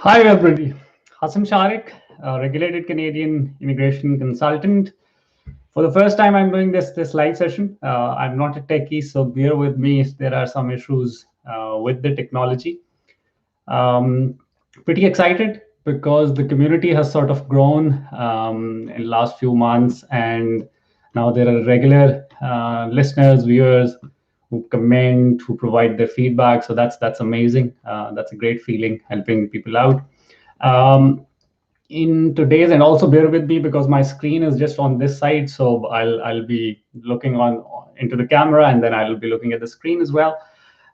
Hi, everybody. Hassan Shariq, a regulated Canadian immigration consultant. For the first time, I'm doing this live session. I'm not a techie, so bear with me if there are some issues with the technology. Um, Pretty excited because the community has sort of grown in the last few months, and now there are regular listeners, viewers who comment, who provide their feedback. So that's amazing. That's a great feeling, helping people out. Um, in today's, and also bear with me because my screen is just on this side, so I'll be looking on into the camera, and then I'll be looking at the screen as well.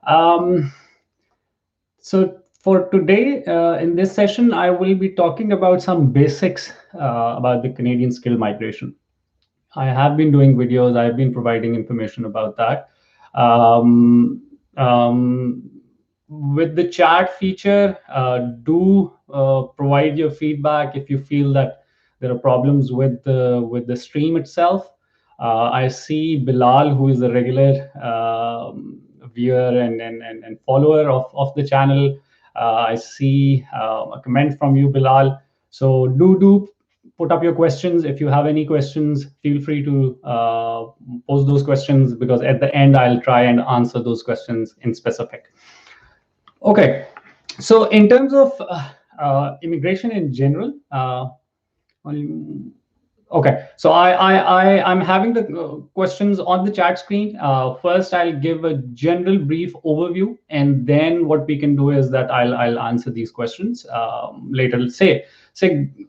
Um, so for today, in this session, I will be talking about some basics about the Canadian skill migration. I have been doing videos. I've been providing information about that. Um, um, with the chat feature, do provide your feedback if you feel that there are problems with the stream itself. I see Bilal, who is a regular viewer and follower of the channel. I see a comment from you, Bilal. So do put up your questions. If you have any questions, feel free to pose those questions, because at the end, I'll try and answer those questions in specific. Okay, so in terms of immigration in general, okay, so I'm having the questions on the chat screen. First, I'll give a general brief overview, and then what we can do is that I'll answer these questions later. Let's say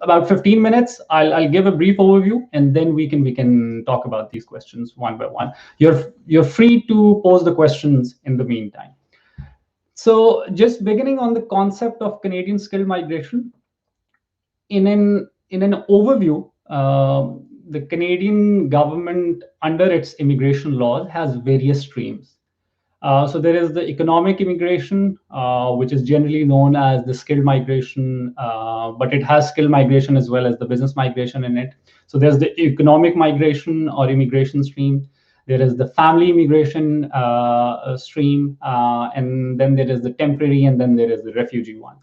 about 15 minutes. I'll give a brief overview, and then we can talk about these questions one by one. You're free to pose the questions in the meantime. So just beginning on the concept of Canadian skill migration, in an overview, the Canadian government, under its immigration laws, has various streams. So there is the economic immigration, which is generally known as the skilled migration, but it has skilled migration as well as the business migration in it. So there's the economic migration or immigration stream. There is the family immigration stream, and then there is the temporary, and then there is the refugee one.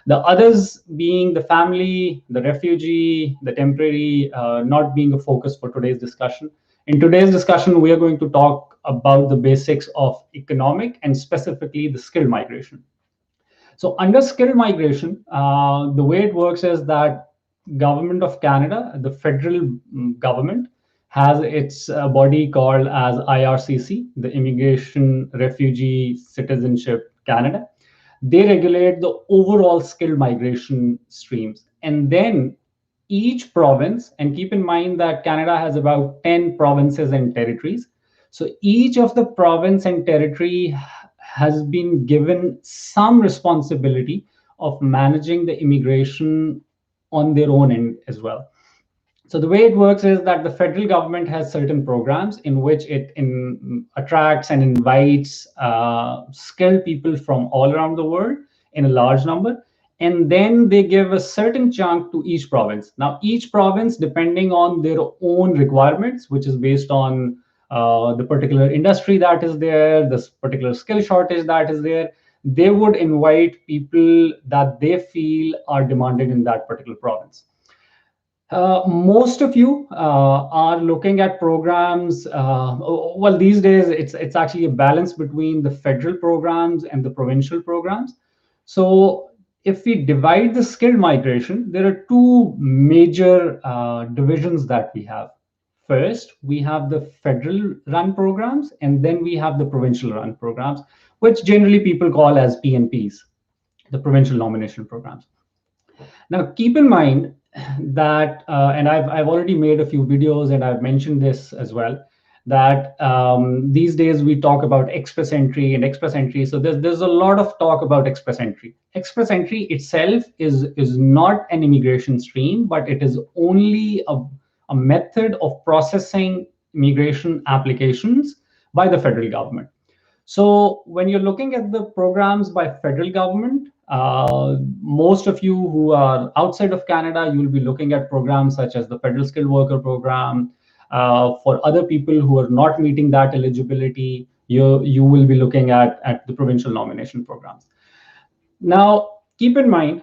The others being the family, the refugee, the temporary, not being a focus for today's discussion. In today's discussion, we are going to talk about the basics of economic and specifically the skilled migration. So under skilled migration, the way it works is that Government of Canada, the federal government, has its body called as IRCC, the Immigration, Refugee, Citizenship Canada. They regulate the overall skilled migration streams. And then each province, and keep in mind that Canada has about 10 provinces and territories. So each of the province and territory has been given some responsibility of managing the immigration on their own end as well. So the way it works is that the federal government has certain programs in which it attracts and invites skilled people from all around the world in a large number. And then they give a certain chunk to each province. Now, each province, depending on their own requirements, which is based on the particular industry that is there, this particular skill shortage that is there, they would invite people that they feel are demanded in that particular province. Most of you are looking at programs. Well, these days it's actually a balance between the federal programs and the provincial programs. So if we divide the skilled migration, there are two major divisions that we have. First, we have the federal run programs, and then we have the provincial run programs, which generally people call as PNPs, the provincial nomination programs. Now, keep in mind that, and I've already made a few videos and I've mentioned this as well, that these days we talk about express entry and express entry. So there's a lot of talk about express entry. Express entry itself is not an immigration stream, but it is only a method of processing immigration applications by the federal government. So when you're looking at the programs by federal government, most of you who are outside of Canada, you will be looking at programs such as the Federal Skilled Worker Program. For other people who are not meeting that eligibility, you will be looking at the provincial nomination programs. Now, keep in mind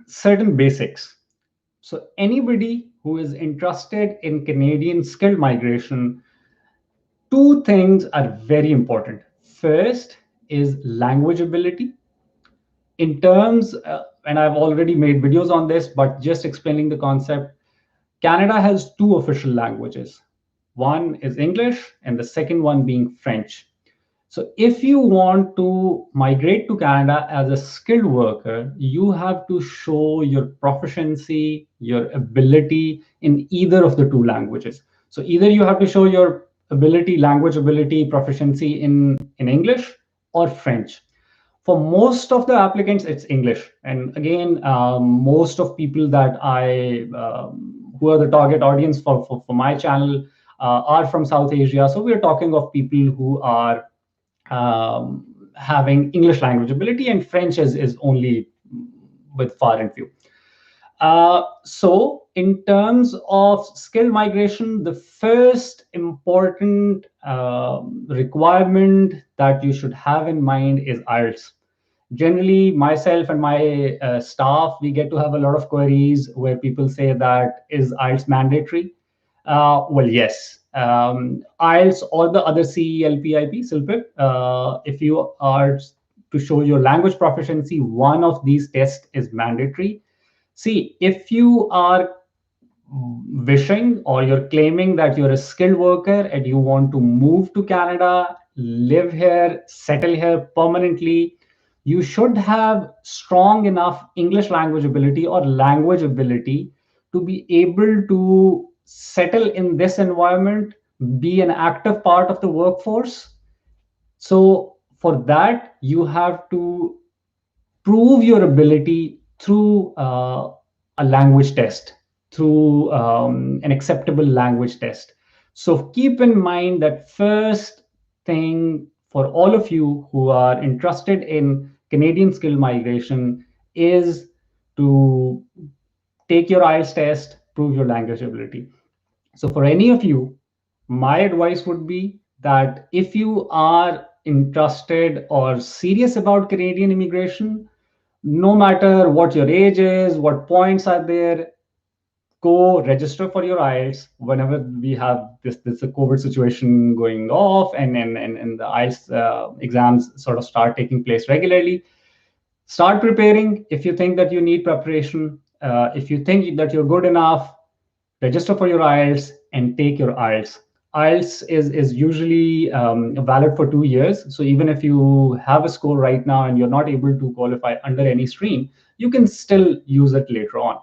certain basics. So anybody who is interested in Canadian skilled migration, two things are very important. First is language ability. In terms, and I've already made videos on this, but just explaining the concept, Canada has two official languages. One is English, and the second one being French. So if you want to migrate to Canada as a skilled worker, you have to show your proficiency, your ability in either of the two languages. So either you have to show your ability, language ability, proficiency in English or French. For most of the applicants, it's English. And again, most of people that who are the target audience for my channel are from South Asia. So we're talking of people who are having English language ability, and French is only with far and few. So in terms of skill migration, the first important requirement that you should have in mind is IELTS. Generally, myself and my staff, we get to have a lot of queries where people say that, is IELTS mandatory? Well, yes. IELTS or the other CELPIP, SILPIP, if you are to show your language proficiency, one of these tests is mandatory. See, if you are wishing or you're claiming that you're a skilled worker and you want to move to Canada, live here, settle here permanently, you should have strong enough English language ability or language ability to be able to settle in this environment, be an active part of the workforce. So for that, you have to prove your ability through a language test, through an acceptable language test. So keep in mind that first thing for all of you who are interested in Canadian skill migration is to take your IELTS test, prove your language ability. So for any of you, my advice would be that if you are interested or serious about Canadian immigration, no matter what your age is, what points are there, go register for your IELTS whenever we have this COVID situation going off, and the IELTS exams sort of start taking place regularly. Start preparing if you think that you need preparation. If you think that you're good enough, register for your IELTS and take your IELTS. IELTS is usually valid for 2 years. So even if you have a score right now and you're not able to qualify under any stream, you can still use it later on.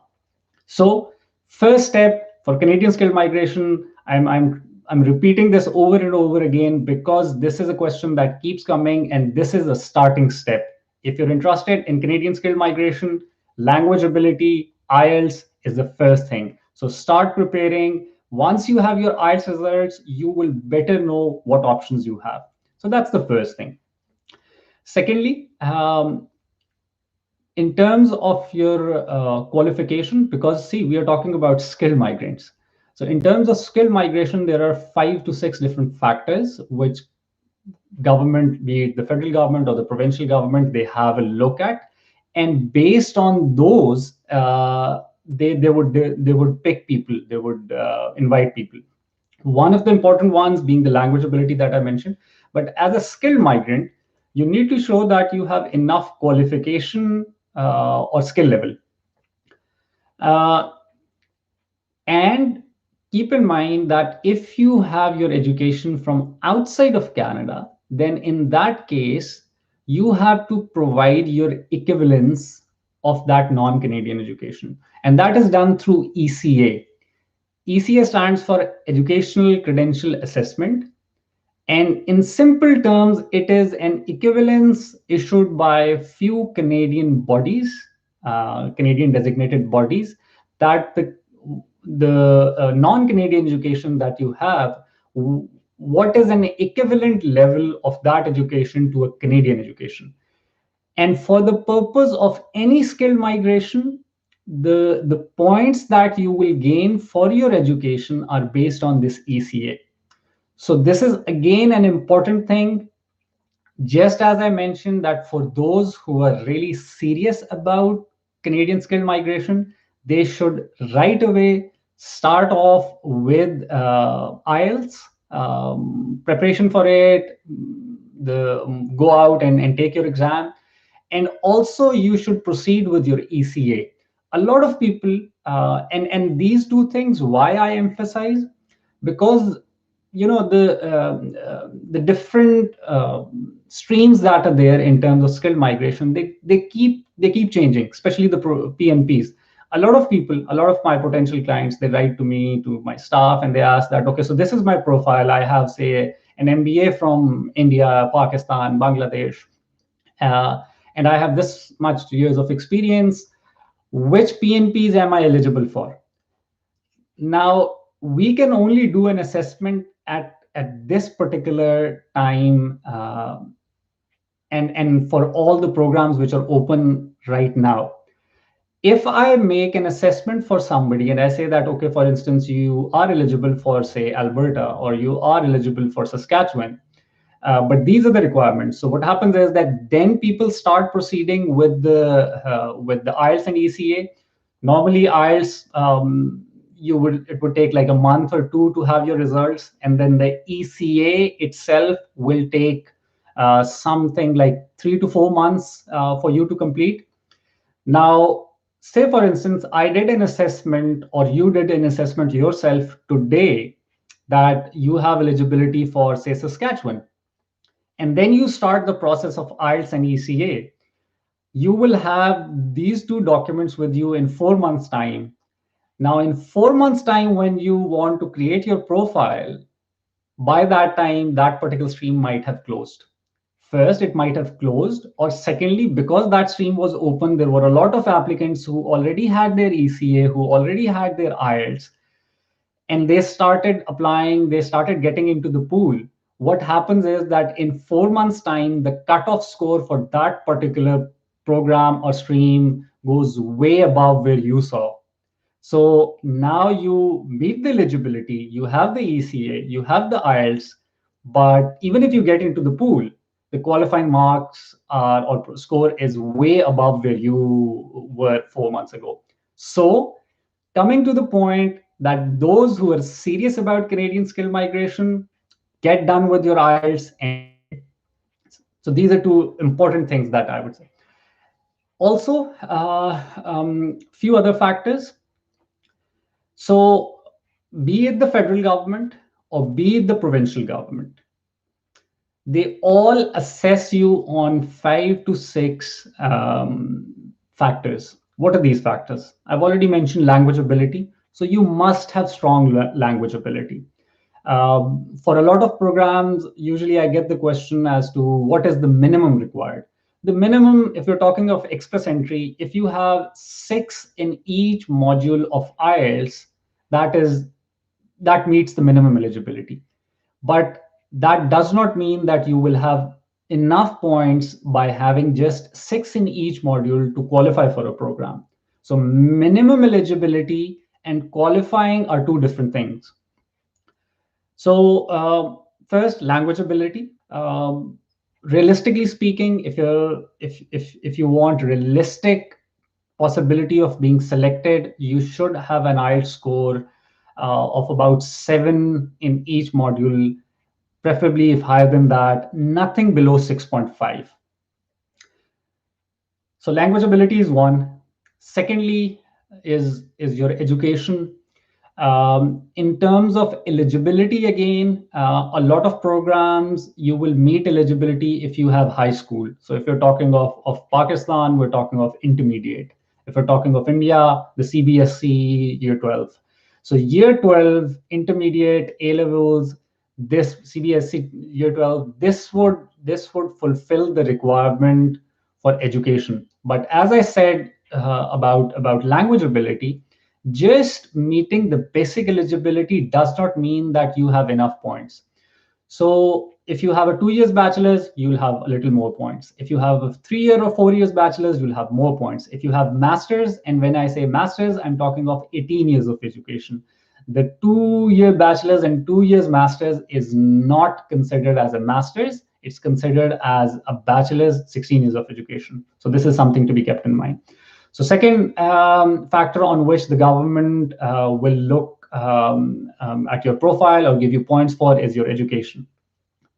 So first step for Canadian skilled migration, I'm repeating this over and over again because this is a question that keeps coming, and this is a starting step. If you're interested in Canadian skilled migration, language ability, IELTS is the first thing. So start preparing. Once you have your IELTS results, you will better know what options you have. So that's the first thing. Secondly, in terms of your qualification, because see, we are talking about skilled migrants. So in terms of skilled migration, there are 5 to 6 different factors which government, be it the federal government or the provincial government, they have a look at, and based on those, they would pick people, they would invite people. One of the important ones being the language ability that I mentioned. But as a skilled migrant, you need to show that you have enough qualification or skill level. Uh, and keep in mind that if you have your education from outside of Canada, then in that case, you have to provide your equivalence of that non-Canadian education. And that is done through ECA. ECA stands for Educational Credential Assessment. And in simple terms, it is an equivalence issued by few Canadian bodies, Canadian designated bodies, that the non-Canadian education that you have, what is an equivalent level of that education to a Canadian education. And for the purpose of any skill migration, the points that you will gain for your education are based on this ECA. So this is again an important thing. Just as I mentioned that for those who are really serious about Canadian skilled migration, they should right away start off with IELTS, preparation for it, the go out and take your exam, and also you should proceed with your ECA. A lot of people, and these two things, why I emphasize, because the different streams that are there in terms of skilled migration, they keep changing, especially the PNPs. A lot of people, a lot of my potential clients, they write to me, to my staff, and they ask that, okay, so this is my profile. I have, say, an MBA from India, Pakistan, Bangladesh, uh, and I have this much years of experience. Which PNPs am I eligible for? Now, we can only do an assessment at this particular time, and for all the programs which are open right now. If I make an assessment for somebody and I say that, okay, for instance, you are eligible for, say, Alberta, or you are eligible for Saskatchewan, but these are the requirements. So what happens is that then people start proceeding with the IELTS and ECA. Normally, IELTS, it would take like a month or two to have your results, and then the ECA itself will take something like 3 to 4 months for you to complete. Now, say for instance, I did an assessment, or you did an assessment yourself today, that you have eligibility for, say, Saskatchewan, and then you start the process of IELTS and ECA. You will have these two documents with you in 4 months' time. Now, in 4 months' time, when you want to create your profile, by that time, that particular stream might have closed. First, it might have closed, or secondly, because that stream was open, there were a lot of applicants who already had their ECA, who already had their IELTS, and they started applying, they started getting into the pool. What happens is that in 4 months' time, the cutoff score for that particular program or stream goes way above where you saw. So now you meet the eligibility, you have the ECA, you have the IELTS, but even if you get into the pool, the qualifying marks or score is way above where you were 4 months ago. So coming to the point that those who are serious about Canadian skill migration, get done with your IELTS and ECA. So these are two important things that I would say. Also, few other factors. So, be it the federal government or be it the provincial government, they all assess you on 5 to 6 factors. What are these factors? I've already mentioned language ability. So, you must have strong language ability. For a lot of programs, usually I get the question as to what is the minimum required. The minimum, if you're talking of express entry, if you have 6 in each module of IELTS, that meets the minimum eligibility. But that does not mean that you will have enough points by having just 6 in each module to qualify for a program. So minimum eligibility and qualifying are two different things. So first, language ability. Realistically speaking, if you want realistic possibility of being selected, you should have an IELTS score of about 7 in each module, preferably if higher than that, nothing below 6.5. So language ability is one. Secondly, is your education. In terms of eligibility, again, a lot of programs, you will meet eligibility if you have high school. So if you're talking of Pakistan, we're talking of intermediate. If we're talking of India, the CBSE year 12. So year 12, intermediate, A levels, this CBSE year 12, this would fulfill the requirement for education. But as I said about language ability, just meeting the basic eligibility does not mean that you have enough points. So if you have a 2 years bachelor's, you'll have a little more points. If you have a 3 year or 4 years bachelor's, you'll have more points. If you have master's, and when I say master's, I'm talking of 18 years of education. The 2 year bachelor's and 2 years master's is not considered as a master's. It's considered as a bachelor's, 16 years of education. So this is something to be kept in mind. So second factor on which the government will look at your profile or give you points for is your education.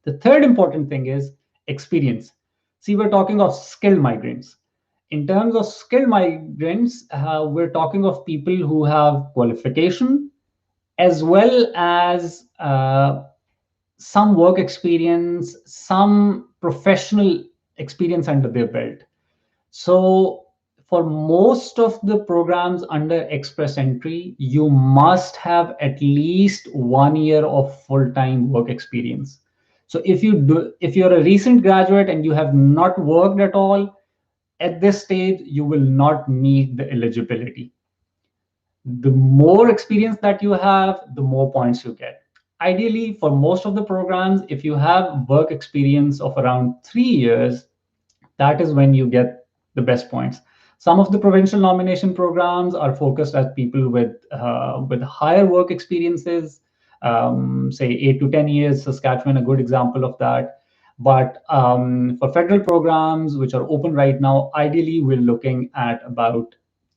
The third important thing is experience. See, we're talking of skilled migrants. In terms of skilled migrants, we're talking of people who have qualification as well as some work experience, some professional experience under their belt. So for most of the programs under Express Entry, you must have at least 1 year of full-time work experience. So if you're a recent graduate and you have not worked at all, at this stage, you will not meet the eligibility. The more experience that you have, the more points you get. Ideally, for most of the programs, if you have work experience of around 3 years, that is when you get the best points. Some of the provincial nomination programs are focused at people with higher work experiences, say 8 to 10 years. Saskatchewan, a good example of that. But for federal programs which are open right now, ideally we're looking at about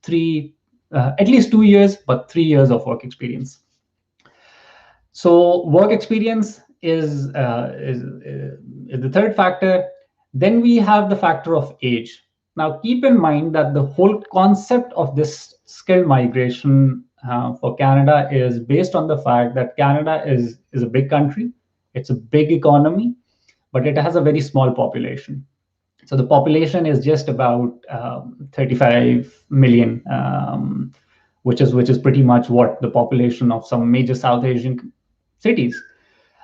at least 2 years, but 3 years of work experience. So work experience is the third factor. Then we have the factor of age. Now, keep in mind that the whole concept of this skilled migration for Canada is based on the fact that Canada is a big country, it's a big economy, but it has a very small population. So the population is just about 35 million, which is pretty much what the population of some major South Asian cities.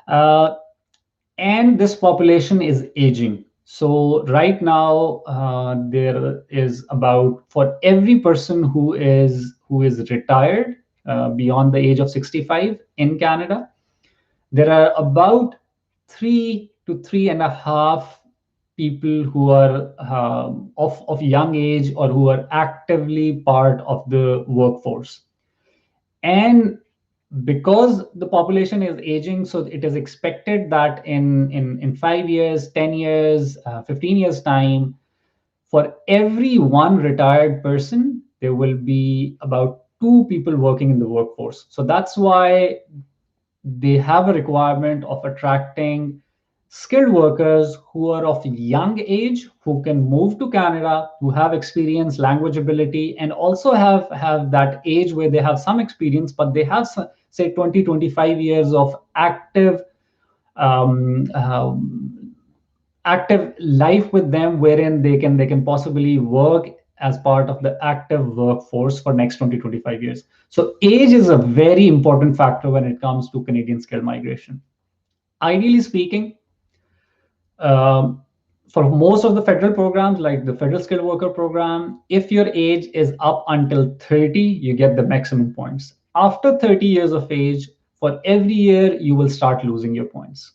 And this population is aging. So right now, there is about, for every person who is retired beyond the age of 65 in Canada, there are about 3 to 3.5 people who are of young age or who are actively part of the workforce. And because the population is aging, so it is expected that in 5 years, 10 years, 15 years time, for every one retired person, there will be about 2 people working in the workforce. So that's why they have a requirement of attracting skilled workers who are of young age, who can move to Canada, who have experience, language ability, and also have that age where they have some experience, but they have, say, 20, 25 years of um, um, active life with them, wherein they can possibly work as part of the active workforce for next 20, 25 years. So age is a very important factor when it comes to Canadian skilled migration. Ideally speaking, um, for most of the federal programs, like the Federal Skilled Worker Program, if your age is up until 30, you get the maximum points. After 30 years of age, for every year, you will start losing your points.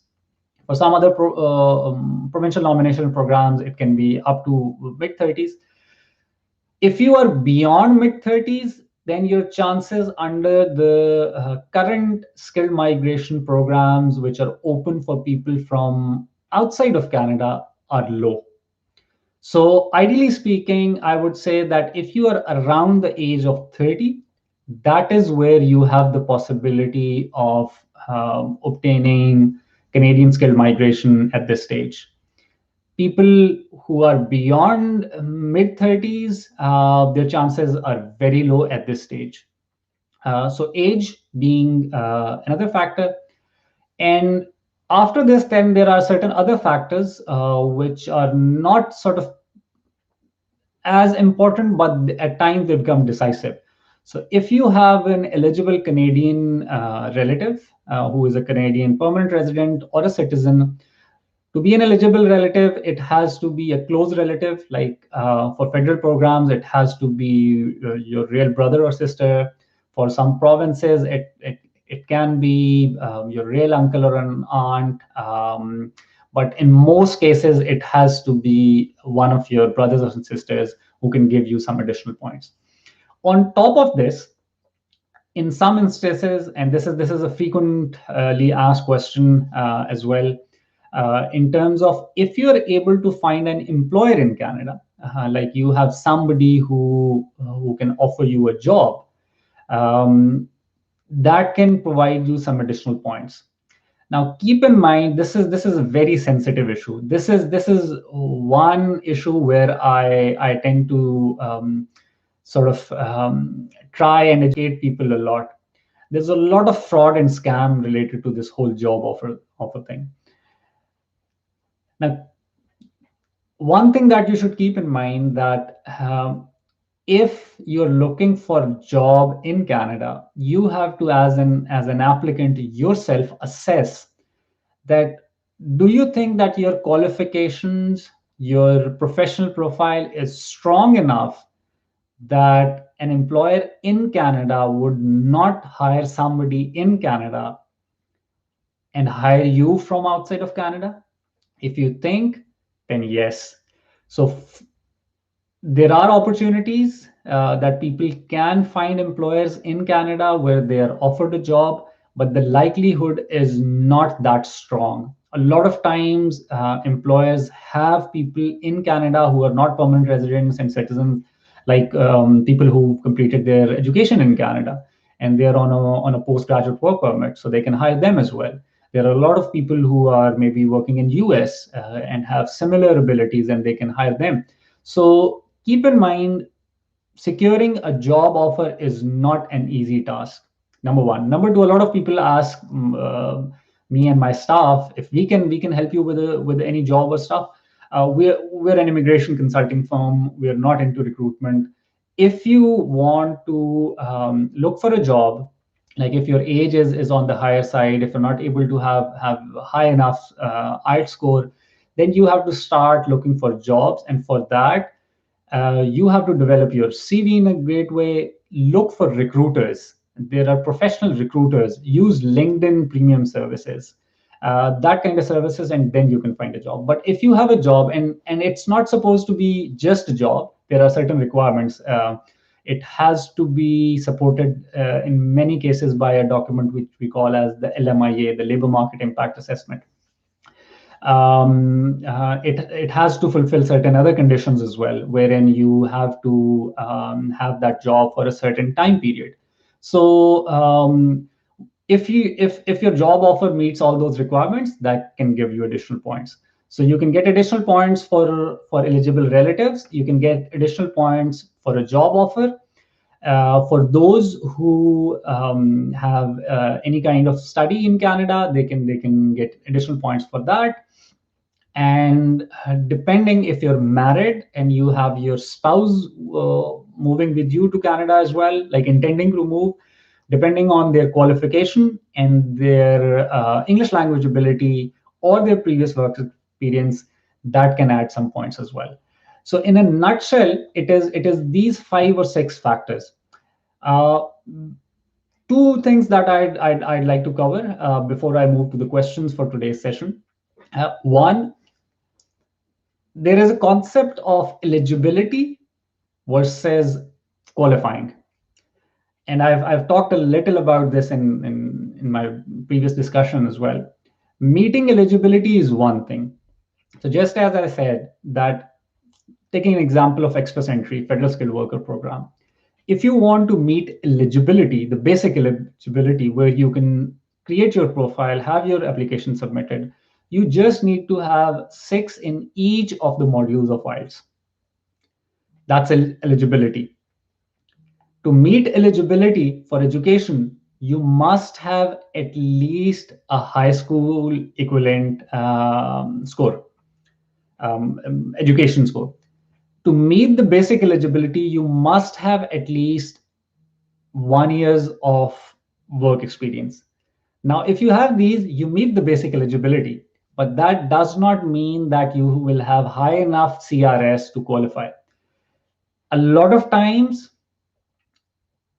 For some other provincial nomination programs, it can be up to mid-30s. If you are beyond mid-30s, then your chances under the current skilled migration programs, which are open for people from outside of Canada, are low. So ideally speaking, I would say that if you are around the age of 30, that is where you have the possibility of obtaining Canadian skilled migration at this stage. People who are beyond mid-30s, their chances are very low at this stage. So age being another factor. And after this, then there are certain other factors which are not sort of as important, but at times they become decisive. So if you have an eligible Canadian relative who is a Canadian permanent resident or a citizen, to be an eligible relative, it has to be a close relative. Like for federal programs, it has to be your real brother or sister. For some provinces, it can be your real uncle or an aunt. But in most cases, it has to be one of your brothers or sisters who can give you some additional points. On top of this, in some instances, and this is a frequently asked question as well, in terms of if you're able to find an employer in Canada, like you have somebody who can offer you a job, um, that can provide you some additional points. Now, keep in mind, this is a very sensitive issue. This is one issue where I tend to sort of try and educate people a lot. There's a lot of fraud and scam related to this whole job offer thing. Now, one thing that you should keep in mind that if you're looking for a job in Canada, you have to, as an applicant yourself, assess that do you think that your qualifications, your professional profile is strong enough that an employer in Canada would not hire somebody in Canada and hire you from outside of Canada? If you think, then yes. So there are opportunities that people can find employers in Canada where they are offered a job, but the likelihood is not that strong. A lot of times, employers have people in Canada who are not permanent residents and citizens, like people who completed their education in Canada, and they are on a postgraduate work permit, so they can hire them as well. There are a lot of people who are maybe working in US and have similar abilities, and they can hire them. So keep in mind, securing a job offer is not an easy task. Number one. Number two, a lot of people ask me and my staff if we can help you with any job or stuff. We're an immigration consulting firm. We're not into recruitment. If you want to look for a job, like if your age is on the higher side, if you're not able to have high enough IELTS score, then you have to start looking for jobs, and for that you have to develop your CV in a great way. Look for recruiters. There are professional recruiters. Use LinkedIn premium services, that kind of services, and then you can find a job. But if you have a job and it's not supposed to be just a job, there are certain requirements. It has to be supported in many cases by a document which we call as the LMIA, the Labor Market Impact Assessment. It has to fulfill certain other conditions as well, wherein you have to have that job for a certain time period. So if your job offer meets all those requirements, that can give you additional points. So you can get additional points for eligible relatives. You can get additional points for a job offer. For those who have any kind of study in Canada, they can get additional points for that. And depending if you're married and you have your spouse moving with you to Canada as well, like intending to move, depending on their qualification and their English language ability or their previous work experience, that can add some points as well. So in a nutshell, it is these 5 or 6 factors. Uh, Two things that I'd like to cover before I move to the questions for today's session. One, there is a concept of eligibility versus qualifying. And I've talked a little about this in my previous discussion as well. Meeting eligibility is one thing. So just as I said, that taking an example of Express Entry, Federal Skilled Worker Program, if you want to meet eligibility, the basic eligibility where you can create your profile, have your application submitted, you just need to have 6 in each of the modules of IELTS. That's eligibility. To meet eligibility for education, you must have at least a high school equivalent score, education score. To meet the basic eligibility, you must have at least 1 years of work experience. Now, if you have these, you meet the basic eligibility, but that does not mean that you will have high enough CRS to qualify. A lot of times,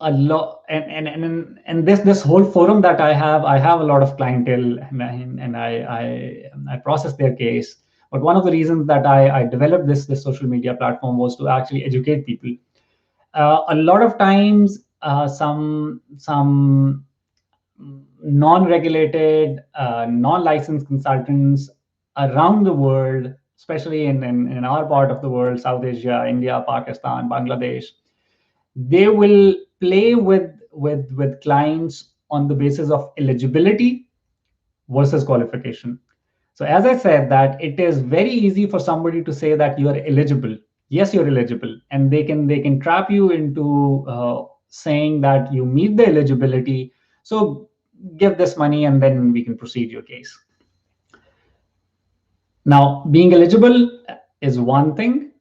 a lot and this whole forum that I have a lot of clientele, and I process their case. But one of the reasons that I developed this social media platform was to actually educate people. A lot of times, some non-regulated, non-licensed consultants around the world especially in our part of the world, South Asia, India, Pakistan, Bangladesh, they will play with clients on the basis of eligibility versus qualification. So as I said, that it is very easy for somebody to say that you are eligible. Yes, you're eligible, and they can trap you into saying that you meet the eligibility. So give this money, and then we can proceed your case. Now, being eligible is one thing,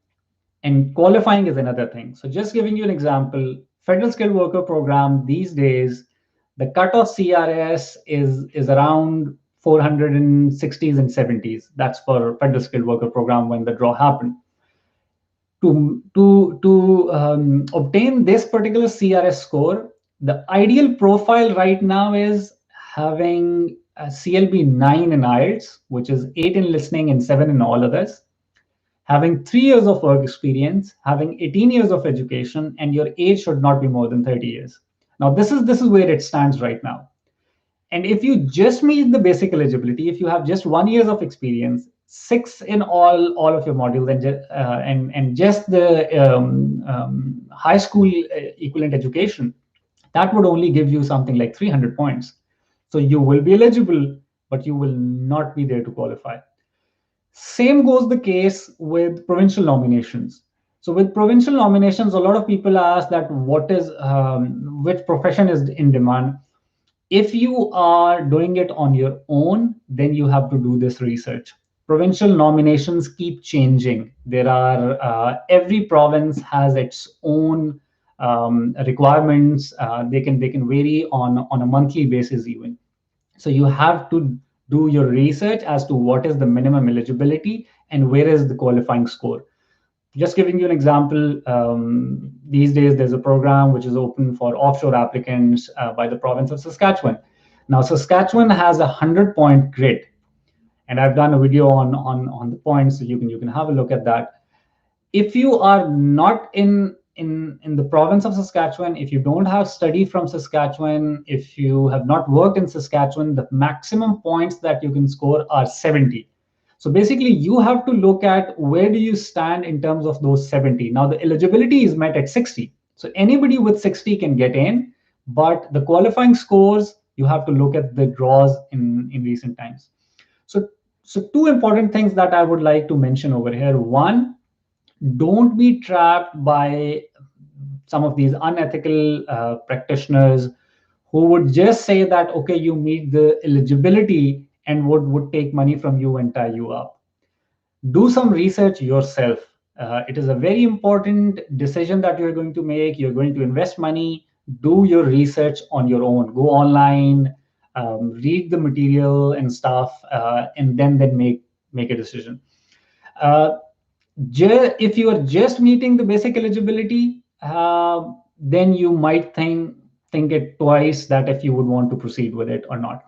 and qualifying is another thing. So just giving you an example, federal skilled worker program these days, the cutoff CRS is around 460s and 70s. That's for federal skilled worker program when the draw happened. To obtain this particular CRS score, the ideal profile right now is having a CLB 9 in IELTS, which is 8 in listening and 7 in all others, having 3 years of work experience, having 18 years of education, and your age should not be more than 30 years. Now, this is where it stands right now. And if you just meet the basic eligibility, if you have just 1 year of experience, 6 in all of your modules, and just the high school equivalent education, that would only give you something like 300 points. So you will be eligible, but you will not be there to qualify. Same goes the case with provincial nominations. So with provincial nominations, a lot of people ask that which profession is in demand. If you are doing it on your own, then you have to do this research. Provincial nominations keep changing. There are every province has its own requirements. They can vary on a monthly basis even. So you have to do your research as to what is the minimum eligibility and where is the qualifying score. Just giving you an example, these days there's a program which is open for offshore applicants by the province of Saskatchewan. Now, Saskatchewan has 100-point grid, and I've done a video on the points, so you can have a look at that. If you are not in the province of Saskatchewan, if you don't have study from Saskatchewan, if you have not worked in Saskatchewan, the maximum points that you can score are 70. So basically, you have to look at where do you stand in terms of those 70. Now, the eligibility is met at 60. So anybody with 60 can get in, but the qualifying scores, you have to look at the draws in recent times. So two important things that I would like to mention over here. One, don't be trapped by some of these unethical practitioners who would just say that, okay, you meet the eligibility and would take money from you and tie you up. Do some research yourself. It is a very important decision that you're going to make. You're going to invest money. Do your research on your own. Go online, read the material and stuff, and then make a decision. If you are just meeting the basic eligibility, then you might think it twice that if you would want to proceed with it or not.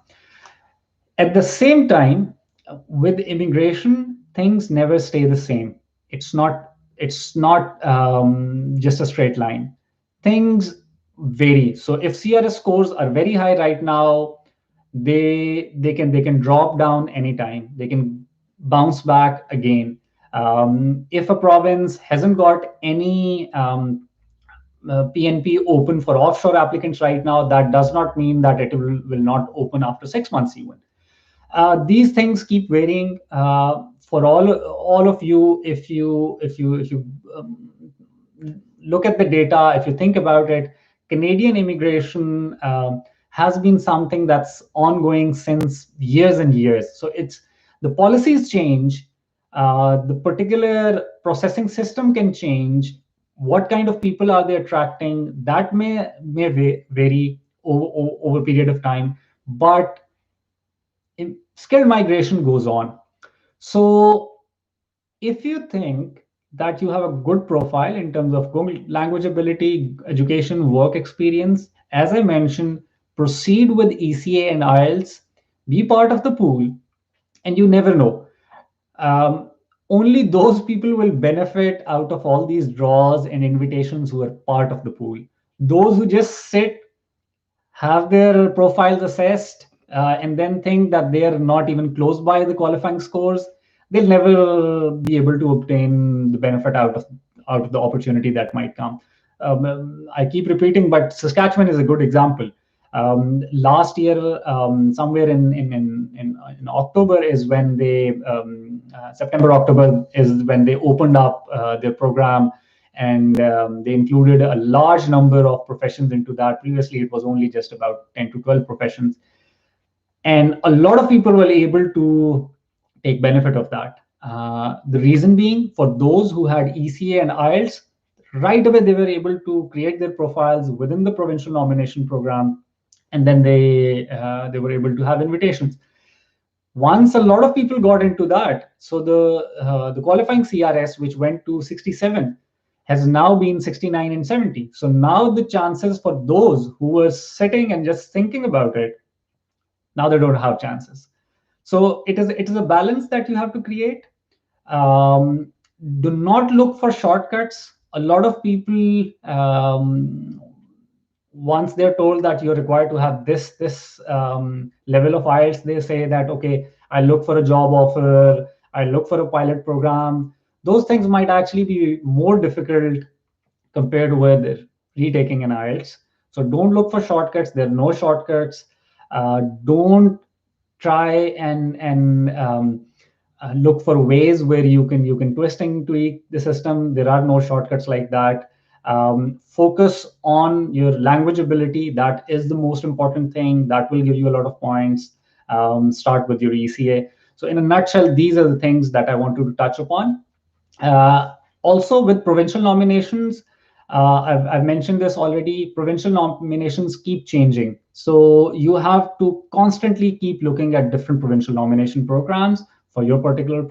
At the same time, with immigration, things never stay the same. It's not just a straight line. Things vary. So if CRS scores are very high right now, they can drop down anytime. They can bounce back again. If a province hasn't got any PNP open for offshore applicants right now, that does not mean that it will not open after 6 months even. These things keep varying for all of you. If you look at the data, if you think about it, Canadian immigration has been something that's ongoing since years and years. So it's the policies change, the particular processing system can change. What kind of people are they attracting? That may vary over a period of time, but skilled migration goes on. So if you think that you have a good profile in terms of language ability, education, work experience, as I mentioned, proceed with ECA and IELTS, be part of the pool, and you never know. Um, Only those people will benefit out of all these draws and invitations who are part of the pool. Those who just sit, have their profiles assessed, and then think that they are not even close by the qualifying scores, they'll never be able to obtain the benefit out of the opportunity that might come. I keep repeating, but Saskatchewan is a good example. Last year, somewhere in October is when they September October is when they opened up their program, and they included a large number of professions into that. Previously, it was only just about 10 to 12 professions, and a lot of people were able to take benefit of that. The reason being, for those who had ECA and IELTS, right away they were able to create their profiles within the provincial nomination program, and then they were able to have invitations. Once a lot of people got into that, so the qualifying CRS, which went to 67, has now been 69 and 70. So now the chances for those who were sitting and just thinking about it, now they don't have chances. So it is a balance that you have to create. um, do not look for shortcuts. A lot of people, once they're told that you're required to have this level of IELTS, they say that, okay, I look for a job offer, I look for a pilot program. Those things might actually be more difficult compared to where they're retaking an IELTS. So don't look for shortcuts. There are no shortcuts. Don't try and look for ways where you can twist and tweak the system. There are no shortcuts like that. Focus on your language ability. That is the most important thing. That will give you a lot of points. Start with your ECA. So in a nutshell, these are the things that I want to touch upon. Also, with provincial nominations, I've mentioned this already. Provincial nominations keep changing, so you have to constantly keep looking at different provincial nomination programs for your particular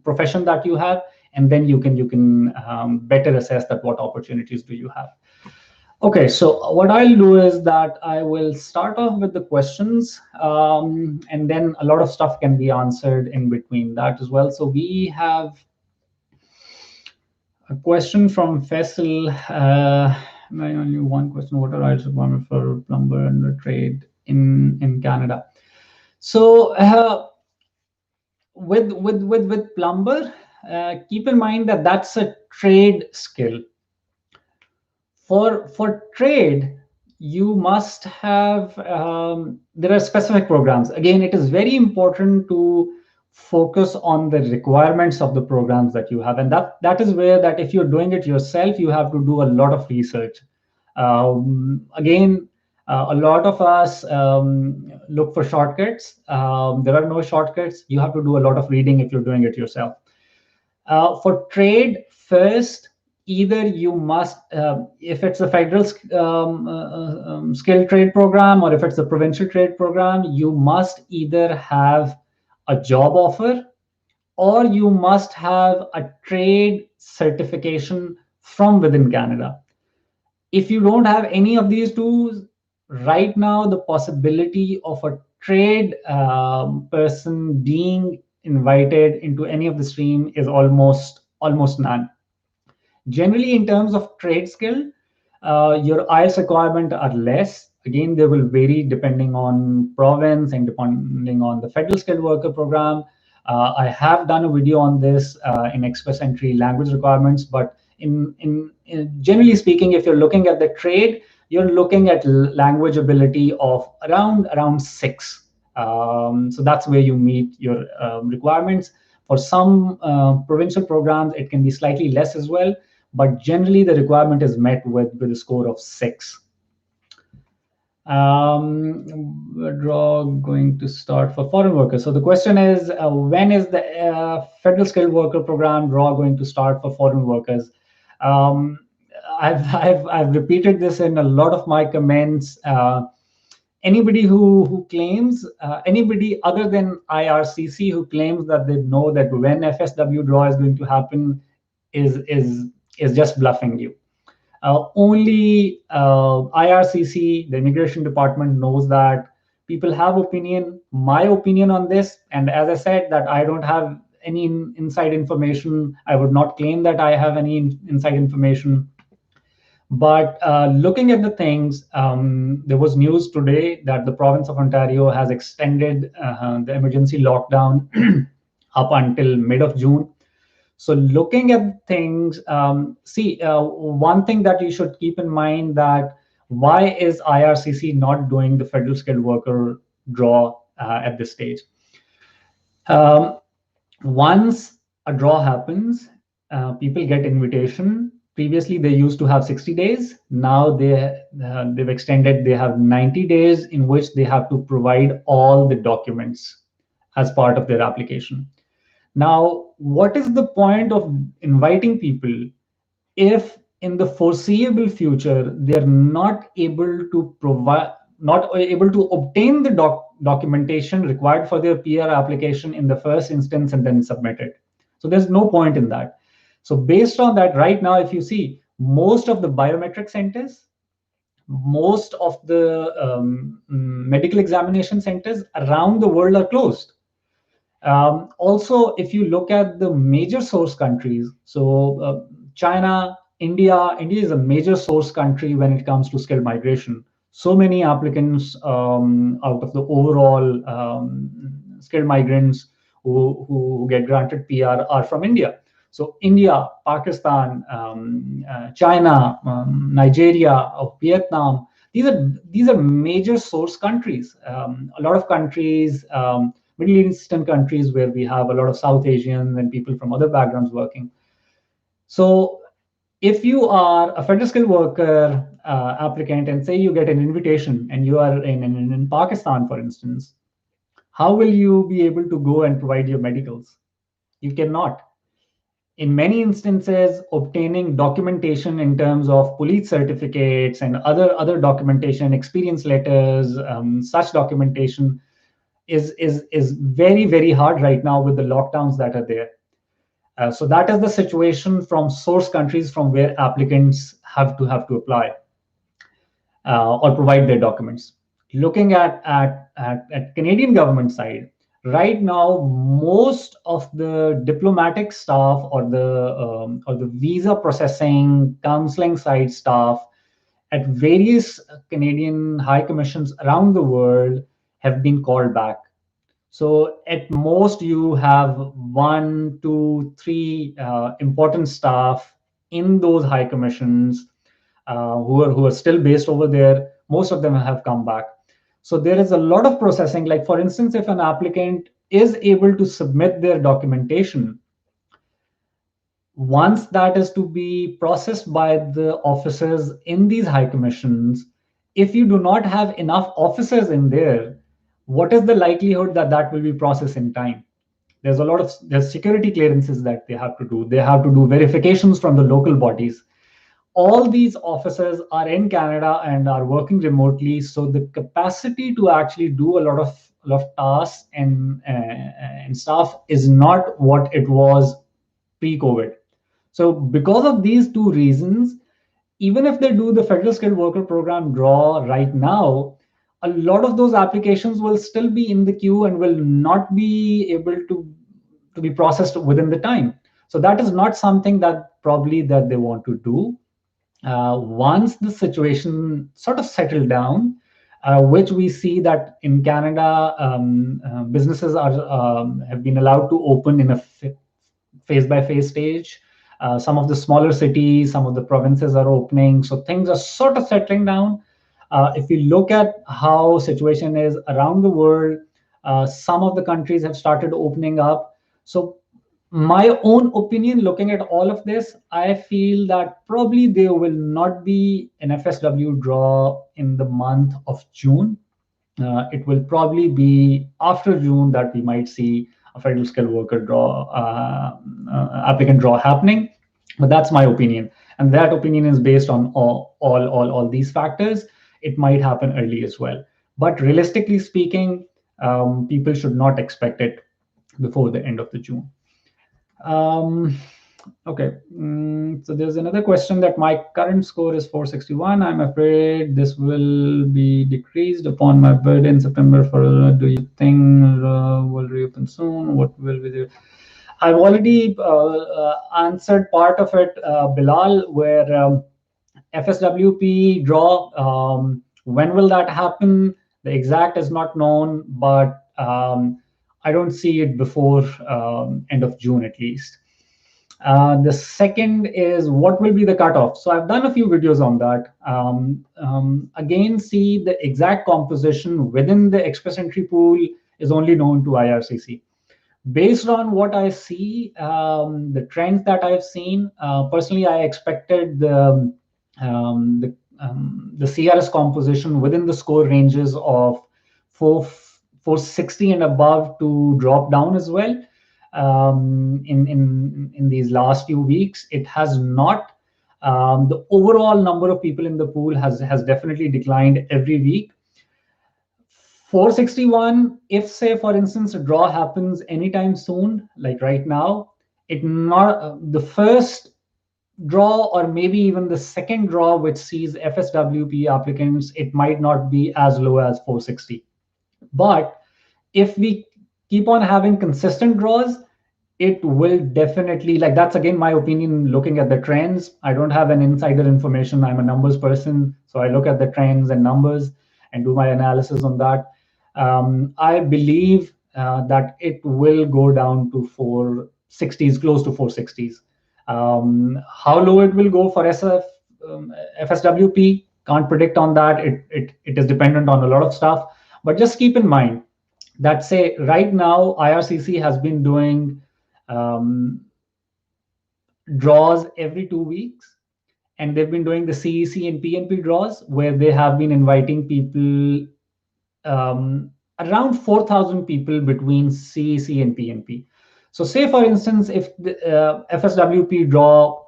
profession that you have, and then you can better assess that what opportunities do you have. Okay, so what I'll do is that I will start off with the questions, and then a lot of stuff can be answered in between that as well. So we have a question from Faisal. Only one question: what are rights requirements for plumber and the trade in Canada? So with plumber, keep in mind that that's a trade skill. For trade, you must have, there are specific programs. Again, it is very important to focus on the requirements of the programs that you have, and that is where, that if you're doing it yourself, you have to do a lot of research. Again, a lot of us look for shortcuts. There are no shortcuts. You have to do a lot of reading if you're doing it yourself. For trade, first, either you must, if it's a federal skilled trade program, or if it's a provincial trade program, you must either have a job offer, or you must have a trade certification from within Canada. If you don't have any of these two, right now the possibility of a trade person being invited into any of the stream is almost none. Generally, in terms of trade skill, your IELTS requirement are less. Again, they will vary depending on province and depending on the federal skilled worker program. I have done a video on this in express entry language requirements, but in generally speaking, if you're looking at the trade, you're looking at language ability of around 6. So that's where you meet your requirements. For some provincial programs, it can be slightly less as well, but generally the requirement is met with a score of 6. Draw going to start for foreign workers. So the question is, when is the federal skilled worker program draw going to start for foreign workers? I've repeated this in a lot of my comments. Anybody who claims, anybody other than IRCC who claims that they know that when FSW draw is going to happen is just bluffing you. Only IRCC, the immigration department, knows that. People have opinion. My opinion on this, and as I said, that I don't have any inside information. I would not claim that I have any inside information. But looking at the things, there was news today that the province of Ontario has extended the emergency lockdown up until mid of June. So looking at things, one thing that you should keep in mind that why is IRCC not doing the federal skilled worker draw at this stage? Um, Once a draw happens, people get invitation. Previously, they used to have 60 days. Now they've extended. They have 90 days in which they have to provide all the documents as part of their application. Now, what is the point of inviting people if in the foreseeable future they're not able to obtain the documentation required for their PR application in the first instance and then submit it? So there's no point in that. So based on that, right now, if you see most of the biometric centers, most of the medical examination centers around the world are closed. Also, if you look at the major source countries, so China, India is a major source country when it comes to skilled migration. So many applicants out of the overall skilled migrants who get granted PR are from India. So India, Pakistan, China, Nigeria, Vietnam. These are major source countries. A lot of countries. Middle Eastern countries where we have a lot of South Asians and people from other backgrounds working. So if you are a federal skilled worker applicant and say you get an invitation and you are in Pakistan, for instance, how will you be able to go and provide your medicals? You cannot. In many instances, obtaining documentation in terms of police certificates and other documentation, experience letters, such documentation is very, very hard right now with the lockdowns that are there. So that is the situation from source countries from where applicants have to apply or provide their documents. Looking at Canadian government side, right now most of the diplomatic staff or the visa processing counseling side staff at various Canadian high commissions around the world have been called back. So at most, you have one, two, three important staff in those high commissions who are still based over there. Most of them have come back. So there is a lot of processing. Like for instance, if an applicant is able to submit their documentation, once that is to be processed by the officers in these high commissions, if you do not have enough officers in there, what is the likelihood that that will be processed in time? There's security clearances that they have to do. They have to do verifications from the local bodies. All these officers are in Canada and are working remotely, so the capacity to actually do a lot of tasks and stuff is not what it was pre-COVID. So because of these two reasons, even if they do the federal skilled worker program draw right now, a lot of those applications will still be in the queue and will not be able to be processed within the time. So that is not something that probably that they want to do. Once the situation sort of settled down, which we see that in Canada, businesses have been allowed to open in a phase by phase stage. Some of the smaller cities, some of the provinces are opening, so things are sort of settling down. If you look at how situation is around the world, some of the countries have started opening up. So my own opinion, looking at all of this, I feel that probably there will not be an FSW draw in the month of June. It will probably be after June that we might see a federal skilled worker draw, applicant draw happening. But that's my opinion, and that opinion is based on all these factors. It might happen early as well, but realistically speaking, people should not expect it before the end of the June. Um, okay, so there's another question that my current score is 461. I'm afraid this will be decreased upon my birthday in September. For do you think will reopen soon? What will we do? I've already answered part of it, Bilal, where FSWP draw. When will that happen? The exact is not known, but I don't see it before end of June at least. The second is what will be the cutoff. So I've done a few videos on that. Again, see the exact composition within the express entry pool is only known to IRCC. Based on what I see, the trends that I've seen, personally, I expected the CRS composition within the score ranges of 460 and above to drop down as well. In these last few weeks, it has not. The overall number of people in the pool has definitely declined every week. 461, if say for instance a draw happens anytime soon, like right now, it not the first draw or maybe even the second draw which sees FSWP applicants, it might not be as low as 460. But if we keep on having consistent draws, it will definitely, like, that's again my opinion looking at the trends. I don't have an insider information. I'm a numbers person, so I look at the trends and numbers and do my analysis on that. I believe that it will go down to 460s, close to 460s. How low it will go for FSWP, can't predict on that. It is dependent on a lot of stuff. But just keep in mind that, say, right now, IRCC has been doing draws every 2 weeks, and they've been doing the CEC and PNP draws where they have been inviting people, around 4,000 people between CEC and PNP. So say, for instance, if the FSWP draw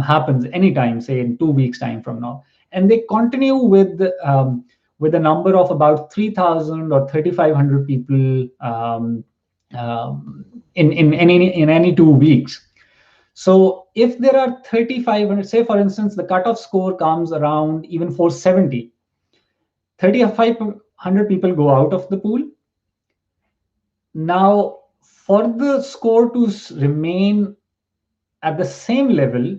happens anytime, say in 2 weeks time from now, and they continue with a number of about 3,000 or 3,500 people in any 2 weeks. So if there are 3,500, say for instance, the cutoff score comes around even 470, 3,500 people go out of the pool. Now, for the score to remain at the same level,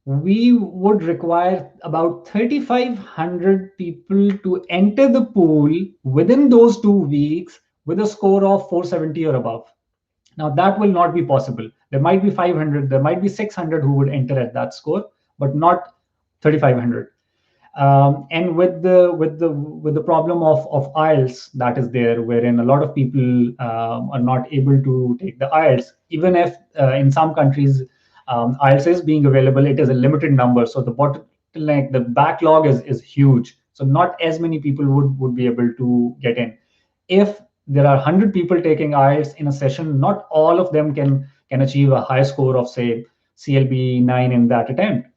we would require about 3,500 people to enter the pool within those 2 weeks with a score of 470 or above. Now, that will not be possible. There might be 500, there might be 600 who would enter at that score, but not 3,500. And with the problem of IELTS that is there, wherein a lot of people are not able to take the IELTS, even if in some countries IELTS is being available, it is a limited number. So the bottleneck, the backlog is huge. So not as many people would be able to get in. If there are 100 people taking IELTS in a session, not all of them can achieve a high score of, say, CLB 9 in that attempt.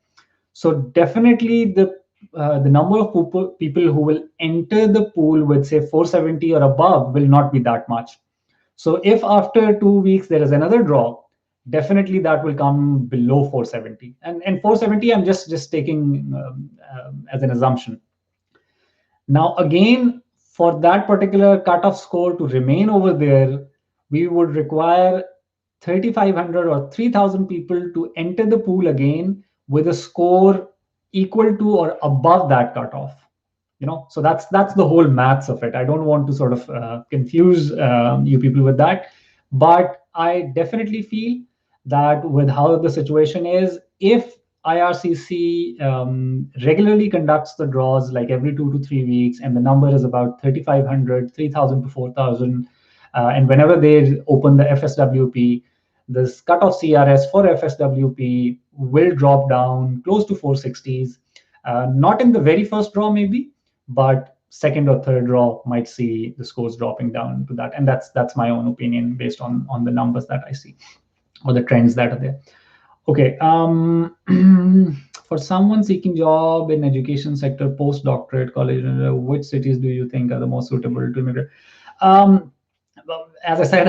So definitely the number of people who will enter the pool with, say, 470 or above will not be that much. So if after 2 weeks there is another draw, definitely that will come below 470. And 470, I'm just taking as an assumption. Now, again, for that particular cutoff score to remain over there, we would require 3,500 or 3,000 people to enter the pool again with a score equal to or above that cutoff. So that's the whole maths of it. I don't want to sort of confuse you people with that, but I definitely feel that with how the situation is, if IRCC regularly conducts the draws like every 2 to 3 weeks, and the number is about 3,500, 3,000 to 4,000, and whenever they open the FSWP, this cutoff CRS for FSWP will drop down close to 460s. Not in the very first draw, maybe, but second or third draw might see the scores dropping down to that. And that's my own opinion based on the numbers that I see or the trends that are there. Okay. For someone seeking job in education sector, postdoctorate, college, which cities do you think are the most suitable to immigrate? As I said,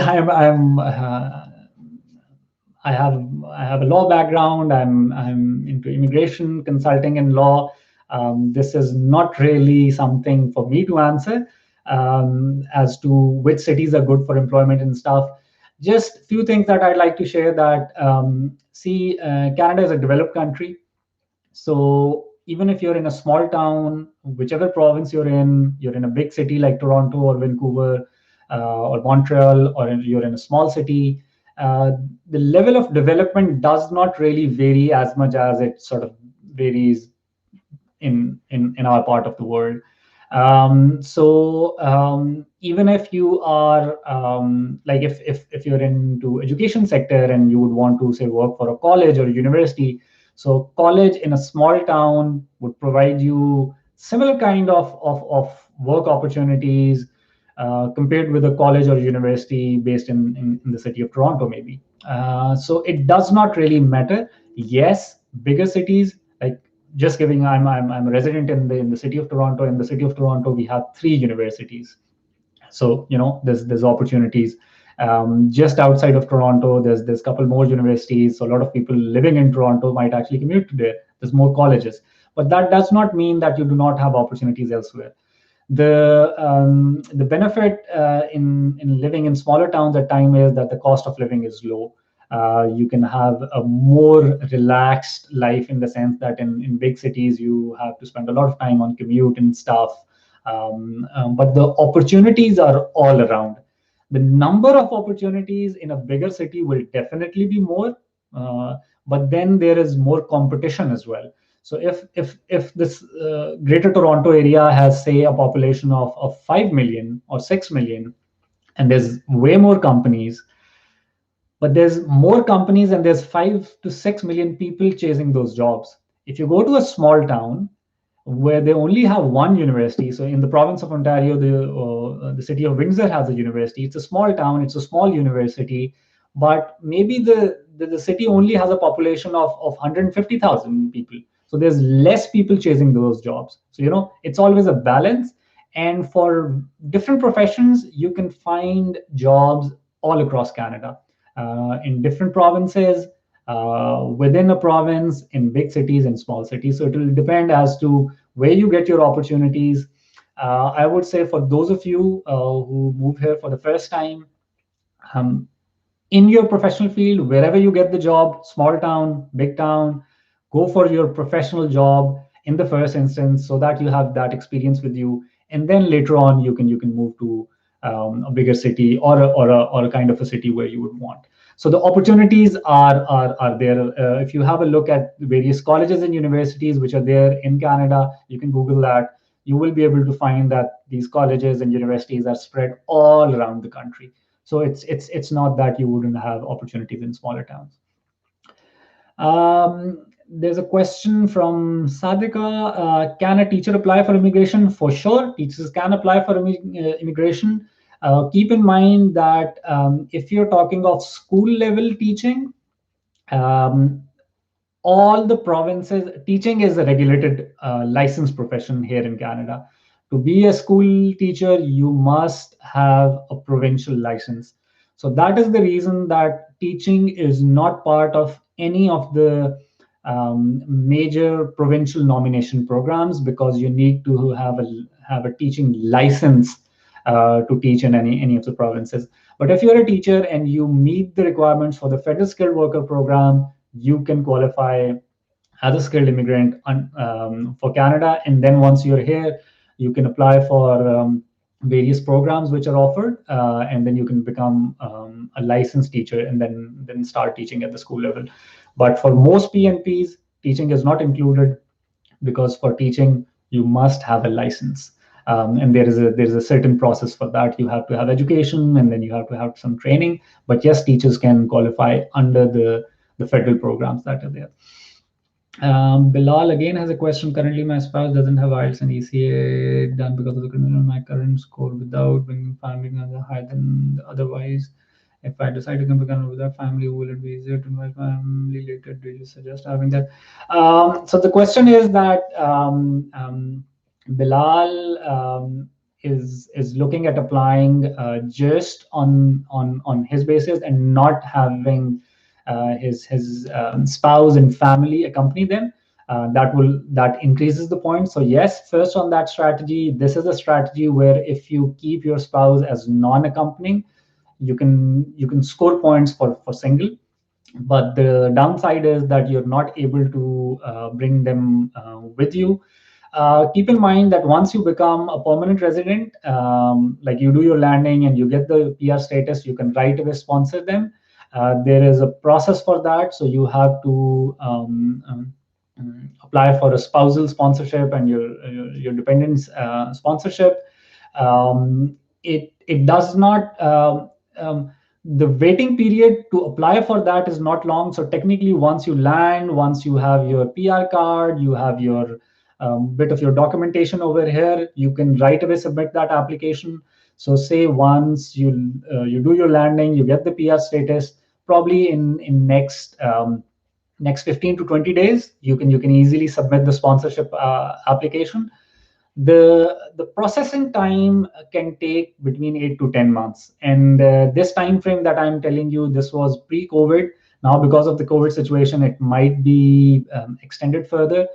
I have a law background. I'm into immigration consulting and law. This is not really something for me to answer as to which cities are good for employment and stuff. Just a few things that I'd like to share that, Canada is a developed country. So even if you're in a small town, whichever province you're in a big city like Toronto or Vancouver, or Montreal, or you're in a small city, uh, the level of development does not really vary as much as it sort of varies in our part of the world. Even if you are like if you're into education sector and you would want to say work for a college or a university, so college in a small town would provide you similar kind of work opportunities compared with a college or university based in the city of Toronto, maybe. So it does not really matter. Yes, bigger cities, like just giving, I'm a resident in the city of Toronto. In the city of Toronto, we have three universities. So there's opportunities. Just outside of Toronto, there's a couple more universities. So a lot of people living in Toronto might actually commute to there. There's more colleges, but that does not mean that you do not have opportunities elsewhere. The benefit in living in smaller towns at time is that the cost of living is low. You can have a more relaxed life in the sense that in big cities you have to spend a lot of time on commute and stuff. But the opportunities are all around. The number of opportunities in a bigger city will definitely be more, uh, but then there is more competition as well. So if this Greater Toronto area has, say, a population of 5 million or 6 million, and there's way more companies, but there's more companies and there's 5 to 6 million people chasing those jobs. If you go to a small town where they only have one university, so in the province of Ontario, the city of Windsor has a university. It's a small town, it's a small university, but maybe the city only has a population of 150,000 people. So there's less people chasing those jobs. So it's always a balance. And for different professions, you can find jobs all across Canada, in different provinces, within a province, in big cities and small cities. So it will depend as to where you get your opportunities. I would say for those of you who move here for the first time, um, in your professional field, wherever you get the job, small town, big town, go for your professional job in the first instance so that you have that experience with you. And then later on, you can move to a bigger city or a kind of a city where you would want. So the opportunities are there. If you have a look at various colleges and universities which are there in Canada, you can Google that. You will be able to find that these colleges and universities are spread all around the country. So it's not that you wouldn't have opportunities in smaller towns. There's a question from Sadika. Can a teacher apply for immigration? For sure, teachers can apply for immigration. Keep in mind that if you're talking of school level teaching, um, all the provinces, teaching is a regulated licensed profession here in Canada. To be a school teacher, you must have a provincial license. So that is the reason that teaching is not part of any of the major provincial nomination programs, because you need to have a teaching license to teach in any of the provinces. But if you're a teacher and you meet the requirements for the federal skilled worker program, you can qualify as a skilled immigrant for Canada. And then once you're here, you can apply for various programs which are offered, and then you can become a licensed teacher and then start teaching at the school level. But for most PNPs, teaching is not included, because for teaching you must have a license. And there's a certain process for that. You have to have education, and then you have to have some training. But yes, teachers can qualify under the federal programs that are there. Bilal again has a question. Currently, my spouse doesn't have IELTS and ECA done because of the criminal. My current score without bringing family members higher than otherwise. If I decide to come to Canada without family, will it be easier to invite family later? Do you suggest having that? So the question is that Bilal is looking at applying just on his basis and not having his spouse and family accompany them. That increases the points. So yes, first on that strategy, this is a strategy where if you keep your spouse as non-accompanying, you can score points for single. But the downside is that you're not able to bring them with you. Keep in mind that once you become a permanent resident, like you do your landing and you get the PR status, you can right away sponsor them. There is a process for that, so you have to apply for a spousal sponsorship and your dependents sponsorship. It does not. The waiting period to apply for that is not long. So technically, once you land, once you have your PR card, you have your bit of your documentation over here, you can right away submit that application. So say once you do your landing, you get the PR status, probably in next 15 to 20 days, you can easily submit the sponsorship application. The processing time can take between 8 to 10 months, and this time frame that I'm telling you, this was pre-COVID. Now because of the COVID situation, it might be extended further.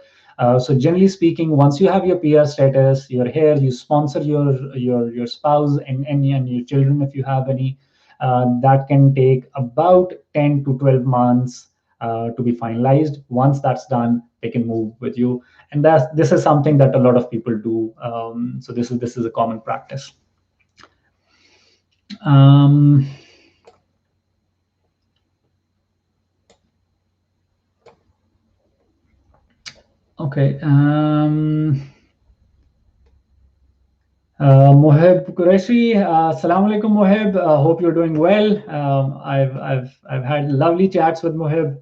So generally speaking, once you have your PR status, you're here, you sponsor your spouse and your children if you have any. That can take about 10 to 12 months to be finalized. Once that's done, they can move with you, and this is something that a lot of people do. So this is a common practice. Um, okay. Mohib Qureshi, Assalamu alaikum, Mohib. Hope you're doing well. I've had lovely chats with Mohib.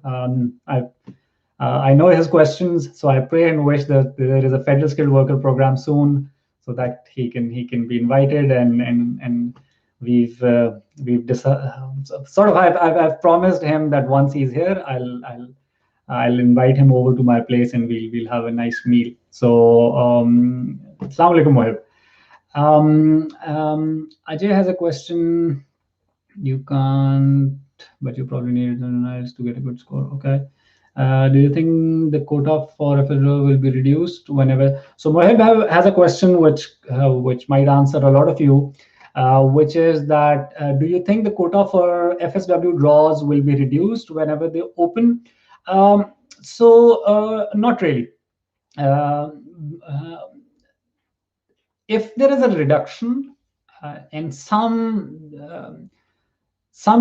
I know his questions, so I pray and wish that there is a federal skilled worker program soon, so that he can be invited, and sort of I've promised him that once he's here, I'll invite him over to my place and we'll have a nice meal. So Assalamu alaikum, Mohib. Ajay has a question. You can't, but you probably need to get a good score. Okay. Do you think the quota for FSW will be reduced whenever? So Mohib has a question which might answer a lot of you, which is that do you think the quota for FSW draws will be reduced whenever they open? Not really. Uh, uh, if there is a reduction and some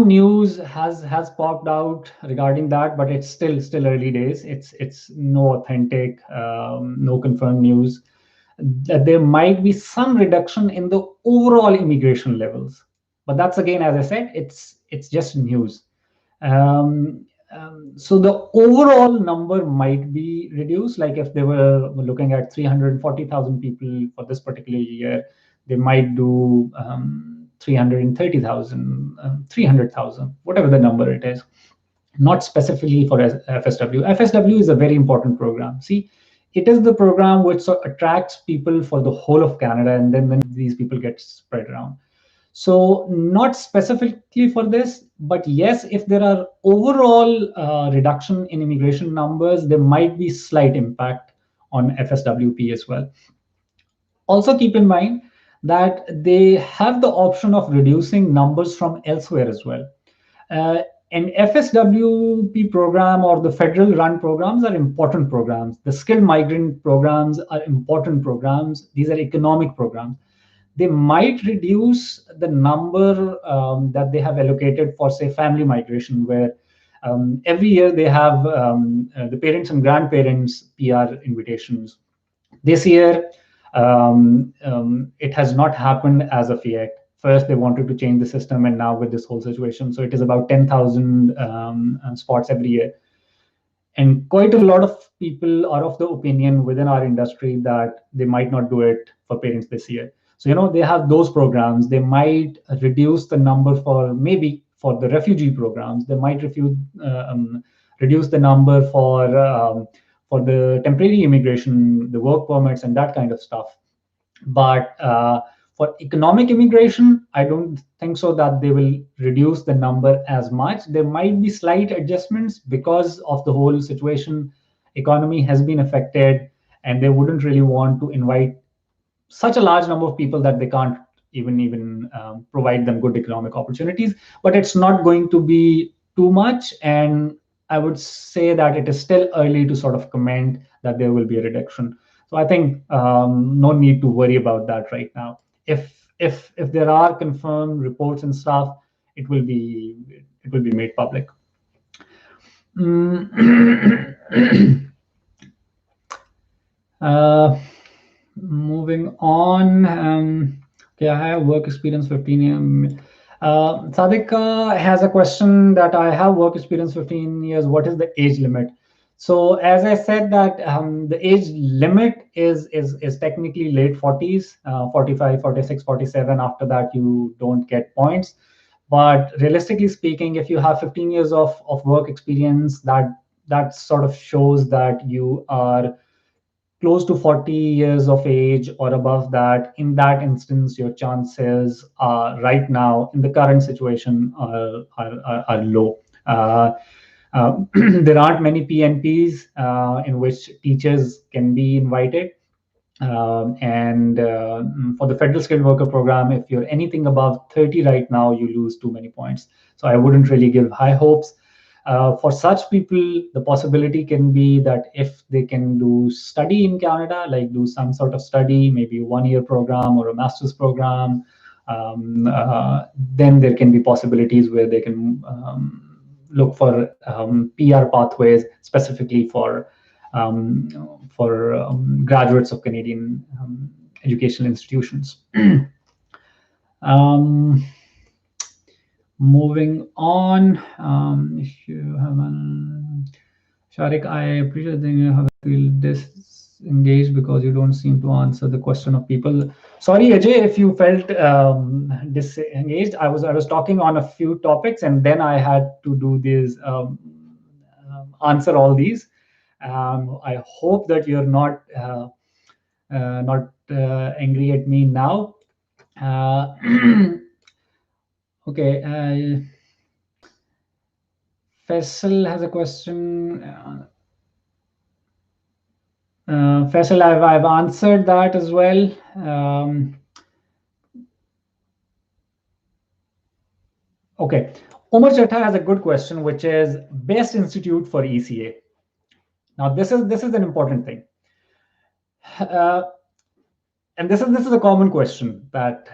news has popped out regarding that, but it's still early days. It's no authentic, no confirmed news that there might be some reduction in the overall immigration levels. But that's, again, as I said, it's just news. So the overall number might be reduced. Like if they were looking at 340,000 people for this particular year, they might do 330,000, 300,000, whatever the number it is. Not specifically for FSW. FSW is a very important program. See, it is the program which attracts people for the whole of Canada, and then these people get spread around. So not specifically for this, but yes, if there are overall reduction in immigration numbers, there might be slight impact on FSWP as well. Also keep in mind that they have the option of reducing numbers from elsewhere as well. An FSWP program or the federal run programs are important programs. The skilled migrant programs are important programs. These are economic programs. They might reduce the number that they have allocated for, say, family migration, where every year they have the parents and grandparents PR invitations. This year, it has not happened as of yet. First, they wanted to change the system, and now with this whole situation, so it is about 10,000 spots every year. And quite a lot of people are of the opinion within our industry that they might not do it for parents this year. So, they have those programs. They might reduce the number for the refugee programs. They might reduce the number for the temporary immigration, the work permits, and that kind of stuff. But for economic immigration, I don't think so that they will reduce the number as much. There might be slight adjustments because of the whole situation. Economy has been affected, and they wouldn't really want to invite such a large number of people that they can't even provide them good economic opportunities. But it's not going to be too much, and I would say that it is still early to sort of comment that there will be a reduction. So I think no need to worry about that right now. If there are confirmed reports and stuff, it will be made public. Uh, Moving on. Okay, I have work experience 15 years. Sadiq has a question that I have work experience 15 years. What is the age limit? So as I said that the age limit is technically late 40s, 45, 46, 47. After that, you don't get points. But realistically speaking, if you have 15 years of work experience, that sort of shows that you are close to 40 years of age or above that. In that instance, your chances right now in the current situation are low. There aren't many PNPs in which teachers can be invited. And for the federal skilled worker program, if you're anything above 30 right now, you lose too many points. So I wouldn't really give high hopes. For such people, the possibility can be that if they can do study in Canada, like do some sort of study, maybe a 1-year program or a master's program, then there can be possibilities where they can look for PR pathways specifically for graduates of Canadian educational institutions. um, Moving on, if you have Shariq, I appreciate that you have feel disengaged because you don't seem to answer the question of people. Sorry, Ajay, if you felt disengaged. I was talking on a few topics, and then I had to do this answer all these. I hope that you're not angry at me now. Uh, okay. Faisal has a question. Faisal, I've answered that as well. Okay. Omar Chatta has a good question, which is best institute for ECA. Now, this is an important thing. Uh, and this is a common question that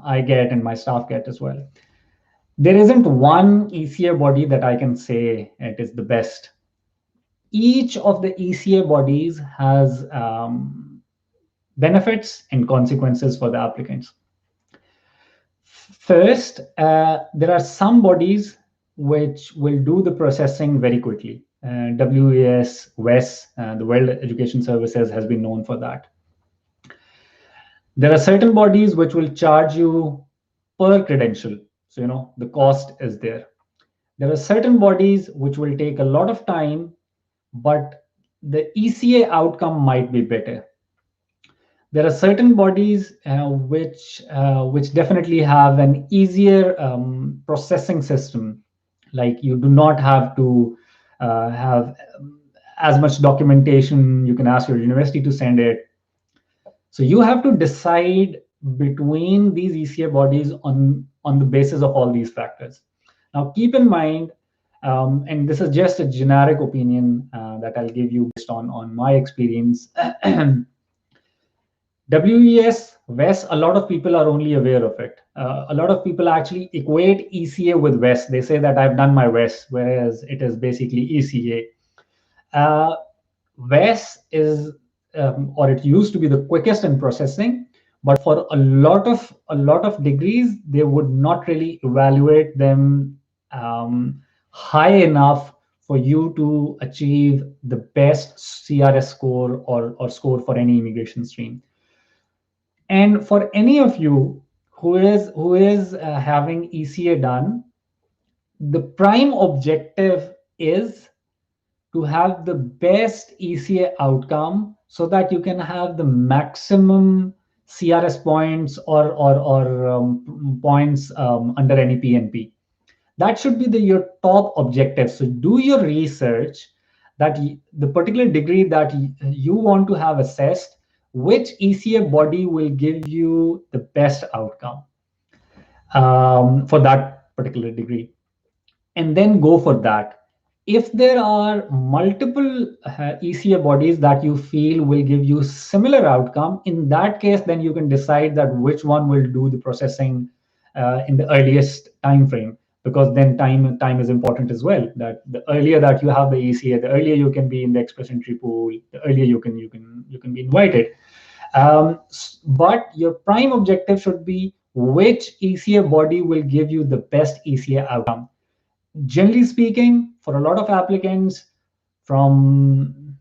I get and my staff get as well. There isn't one ECA body that I can say it is the best. Each of the ECA bodies has benefits and consequences for the applicants. First, there are some bodies which will do the processing very quickly. WES, WES, the World Education Services has been known for that. There are certain bodies which will charge you per credential. So, the cost is there. There are certain bodies which will take a lot of time, but the ECA outcome might be better. There are certain bodies which definitely have an easier processing system. Like you do not have to have as much documentation. You can ask your university to send it. So you have to decide between these ECA bodies on the basis of all these factors. Now, keep in mind, and this is just a generic opinion that I'll give you based on my experience. WES, WES, a lot of people are only aware of it. A lot of people actually equate ECA with WES. They say that I've done my WES, whereas it is basically ECA. WES is, or it used to be the quickest in processing, but for a lot of degrees, they would not really evaluate them high enough for you to achieve the best CRS score or score for any immigration stream. And for any of you who is having ECA done, the prime objective is to have the best ECA outcome so that you can have the maximum CRS points or points under any PNP. That should be your top objective. So do your research that the particular degree that you want to have assessed, which ECA body will give you the best outcome for that particular degree, and then go for that. If there are multiple ECA bodies that you feel will give you similar outcome, in that case, then you can decide that which one will do the processing in the earliest time frame, because then time is important as well. That the earlier that you have the ECA, the earlier you can be in the express entry pool, the earlier you can be invited. But your prime objective should be which ECA body will give you the best ECA outcome. Generally speaking, for a lot of applicants from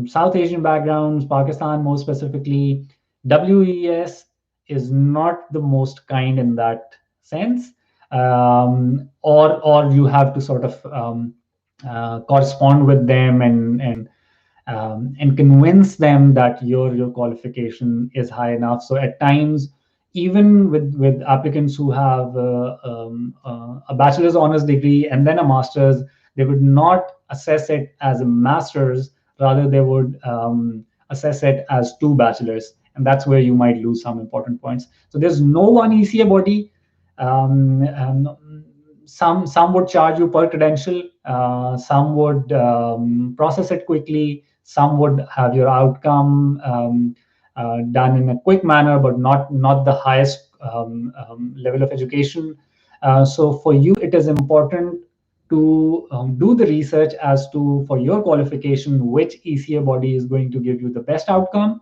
South Asian backgrounds, Pakistan more specifically, WES is not the most kind in that sense, or you have to sort of correspond with them and convince them that your qualification is high enough. So at times, even with applicants who have a bachelor's honors degree and then a master's, they would not assess it as a master's. Rather, they would assess it as two bachelors, and that's where you might lose some important points. So there's no one ECA body. Some would charge you per credential. Some would process it quickly. Some would have your outcome done in a quick manner, but not the highest level of education. So for you, it is important to do the research as to, for your qualification, which ECA body is going to give you the best outcome.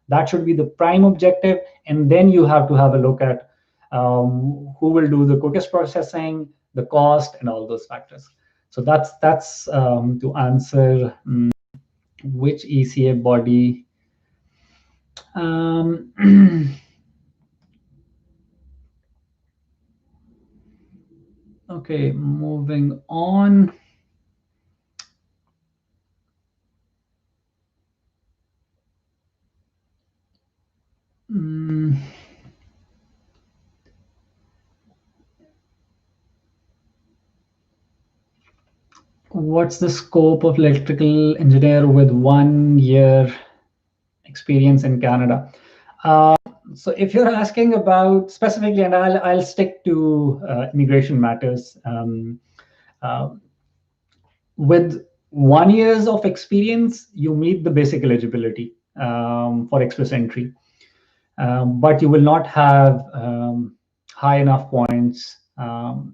That should be the prime objective. And then you have to have a look at who will do the quickest processing, the cost, and all those factors. So that's to answer which ECA body. Okay, moving on. What's the scope of electrical engineer with 1 year experience in Canada? So if you're asking about specifically, and I'll stick to immigration matters, with 1 years of experience, you meet the basic eligibility for express entry, but you will not have high enough points, the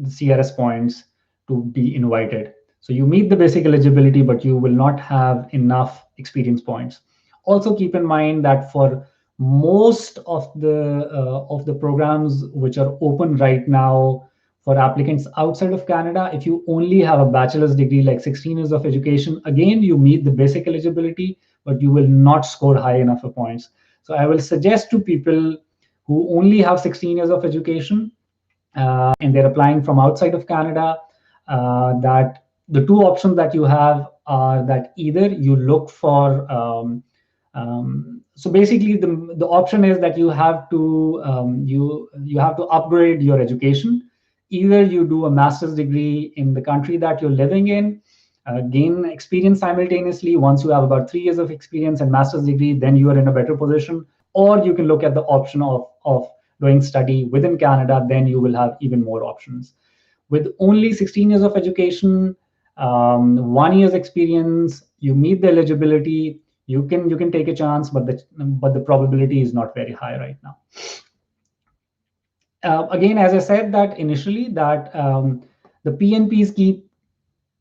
CRS points, to be invited. So you meet the basic eligibility, but you will not have enough experience points. Also keep in mind that for most of the programs which are open right now for applicants outside of Canada, if you only have a bachelor's degree, like 16 years of education, again, you meet the basic eligibility, but you will not score high enough of points. So I will suggest to people who only have 16 years of education and they're applying from outside of Canada, that the two options that you have are that either you look for so basically the option is that you have to you have to upgrade your education. Either you do a master's degree in the country that you're living in, gain experience simultaneously. Once you have about 3 years of experience and master's degree, then you are in a better position. Or you can look at the option of doing study within Canada, then you will have even more options. With only 16 years of education, 1 year's experience, you meet the eligibility, you can take a chance, but the probability is not very high right now. Again, as I said that initially, that the PNPs keep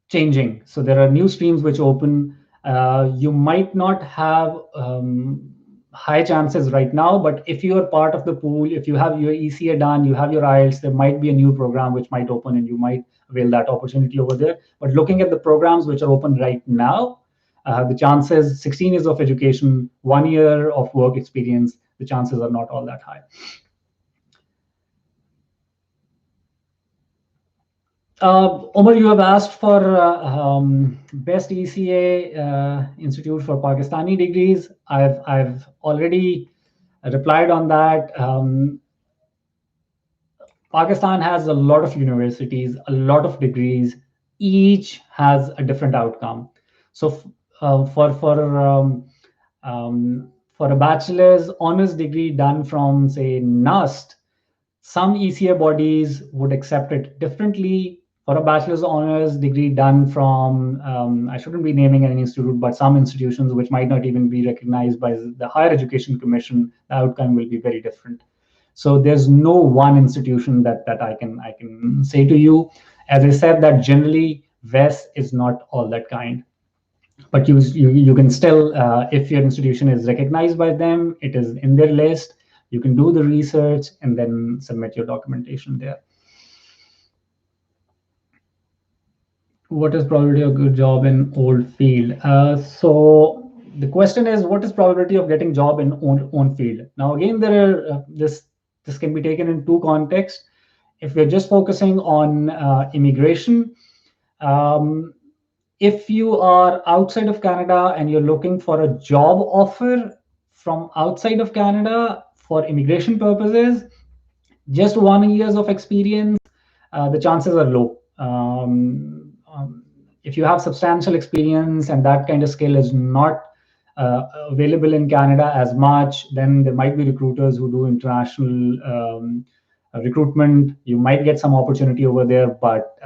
changing. So there are new streams which open. You might not have high chances right now, but if you are part of the pool, if you have your ECA done, you have your IELTS, there might be a new program which might open and you might avail that opportunity over there. But looking at the programs which are open right now, the chances, 16 years of education, 1 year of work experience, the chances are not all that high. Omar, you have asked for best ECA institute for Pakistani degrees. I've already replied on that. Pakistan has a lot of universities, a lot of degrees. Each has a different outcome. So for a bachelor's honors degree done from, say, NUST, some ECA bodies would accept it differently for a bachelor's honors degree done from, I shouldn't be naming any institute, but some institutions which might not even be recognized by the Higher Education Commission, the outcome will be very different. So there's no one institution that I can say to you. As I said, that generally VES is not all that kind, but you can still, if your institution is recognized by them, it is in their list. You can do the research and then submit your documentation there. What is probability of good job in old field? So the question is, what is probability of getting job in own field? Now again, there are this can be taken in two contexts. If we're just focusing on immigration, um, if you are outside of Canada and you're looking for a job offer from outside of Canada for immigration purposes, just 1 years of experience, the chances are low. If you have substantial experience and that kind of skill is not available in Canada as much, then there might be recruiters who do international recruitment. You might get some opportunity over there, but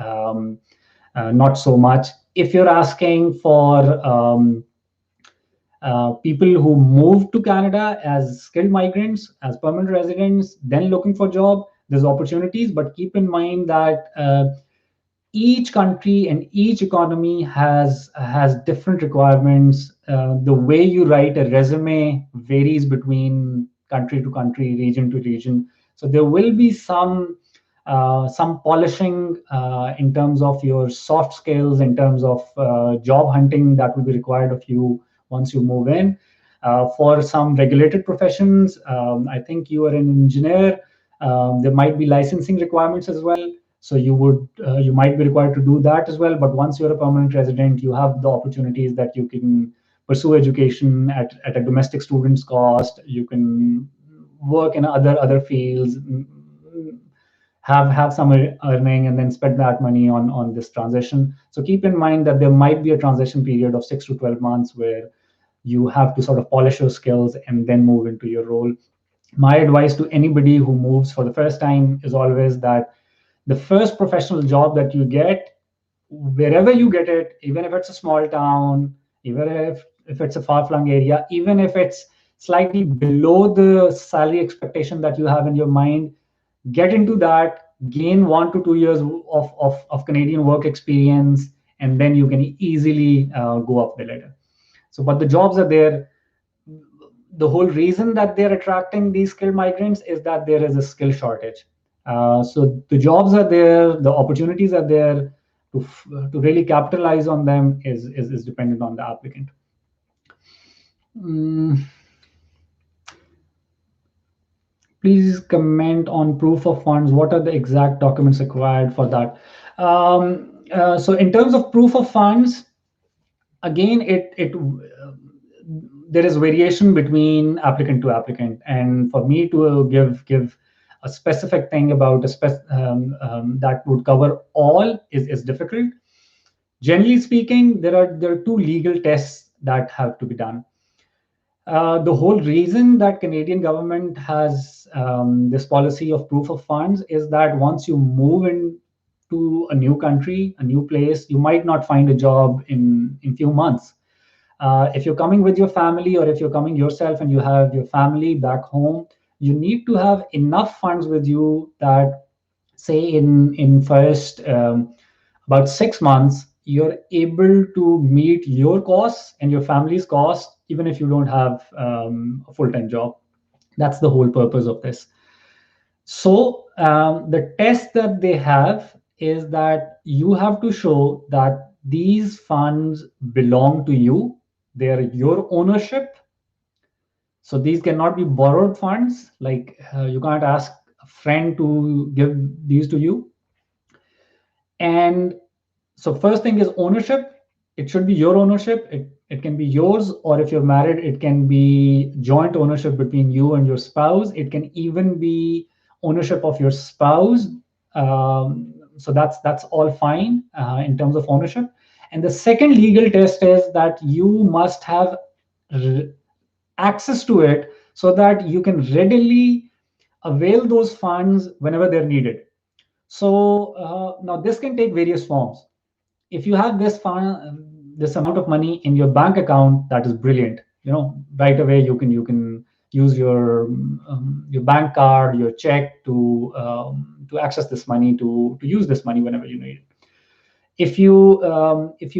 not so much. If you're asking for people who move to Canada as skilled migrants, as permanent residents, then looking for job, there's opportunities, but keep in mind that each country and each economy has different requirements. The way you write a resume varies between country to country, region to region. So there will be some polishing in terms of your soft skills, in terms of job hunting that will be required of you once you move in. For some regulated professions, I think you are an engineer. There might be licensing requirements as well. So you might be required to do that as well. But once you're a permanent resident, you have the opportunities that you can pursue education at a domestic student's cost. You can work in other fields, have some earning, and then spend that money on this transition. So keep in mind that there might be a transition period of 6 to 12 months where you have to sort of polish your skills and then move into your role. My advice to anybody who moves for the first time is always that the first professional job that you get, wherever you get it, even if it's a small town, even if it's a far-flung area, even if it's slightly below the salary expectation that you have in your mind, get into that, gain 1 to 2 years of Canadian work experience, and then you can easily go up the ladder. So, but the jobs are there. The whole reason that they're attracting these skilled migrants is that there is a skill shortage. So the jobs are there, the opportunities are there. To really capitalize on them is dependent on the applicant. Mm, please comment on proof of funds. What are the exact documents required for that? So in terms of proof of funds, again, there is variation between applicant to applicant, and for me to give a specific thing about that would cover all is difficult. Generally speaking, there are two legal tests that have to be done. The whole reason that Canadian government has this policy of proof of funds is that once you move into a new country, a new place, you might not find a job in few months. If you're coming with your family, or if you're coming yourself and you have your family back home, you need to have enough funds with you that, say, in first about 6 months, you're able to meet your costs and your family's costs, even if you don't have a full-time job. That's the whole purpose of this. So the test that they have is that you have to show that these funds belong to you. They're your ownership. So these cannot be borrowed funds. Like you can't ask a friend to give these to you. And so first thing is ownership. It should be your ownership. It can be yours, or if you're married, it can be joint ownership between you and your spouse. It can even be ownership of your spouse. So that's all fine in terms of ownership. And the second legal test is that you must have access to it so that you can readily avail those funds whenever they're needed. So now this can take various forms. If you have this amount of money in your bank account, that is brilliant. Right away you can use your bank card, your check to access this money, to use this money whenever you need it. If you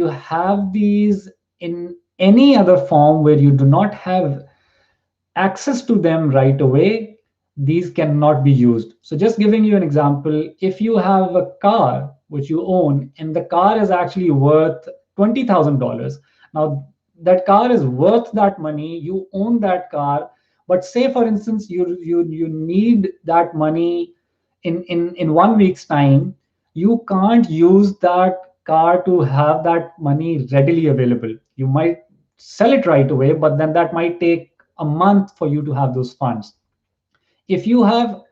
have these in any other form where you do not have access to them right away, these cannot be used. So just giving you an example, if you have a car which you own and the car is actually worth $20,000, now that car is worth that money, you own that car, but say for instance you need that money in 1 week's time, you can't use that car to have that money readily available. You might sell it right away, but then that might take a month for you to have those funds. If you have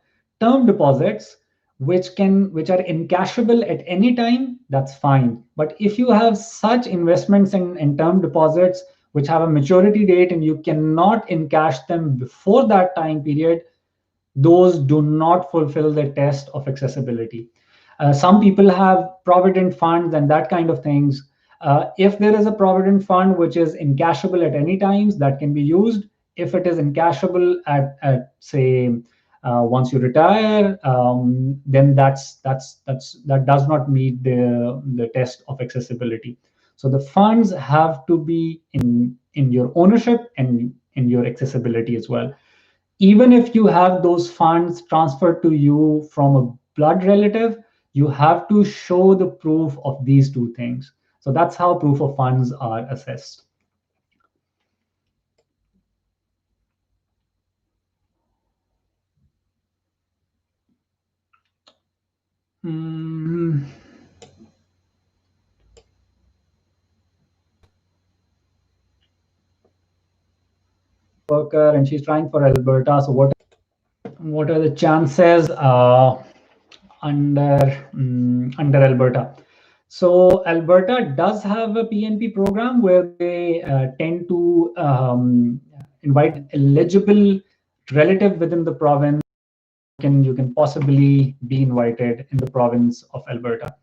term deposits which are encashable at any time, that's fine. But if you have such investments in term deposits which have a maturity date and you cannot encash them before that time period, those do not fulfill the test of accessibility. Some people have provident funds and that kind of things. If there is a provident fund which is encashable at any times, that can be used. If it is encashable at say once you retire, then that does not meet the test of accessibility. So the funds have to be in your ownership and in your accessibility as well. Even if you have those funds transferred to you from a blood relative, you have to show the proof of these two things. So that's how proof of funds are assessed. Mm, Worker, and she's trying for Alberta. So what are the chances under under Alberta? So Alberta does have a PNP program where they tend to invite eligible relative within the province. You can possibly be invited in the province of Alberta.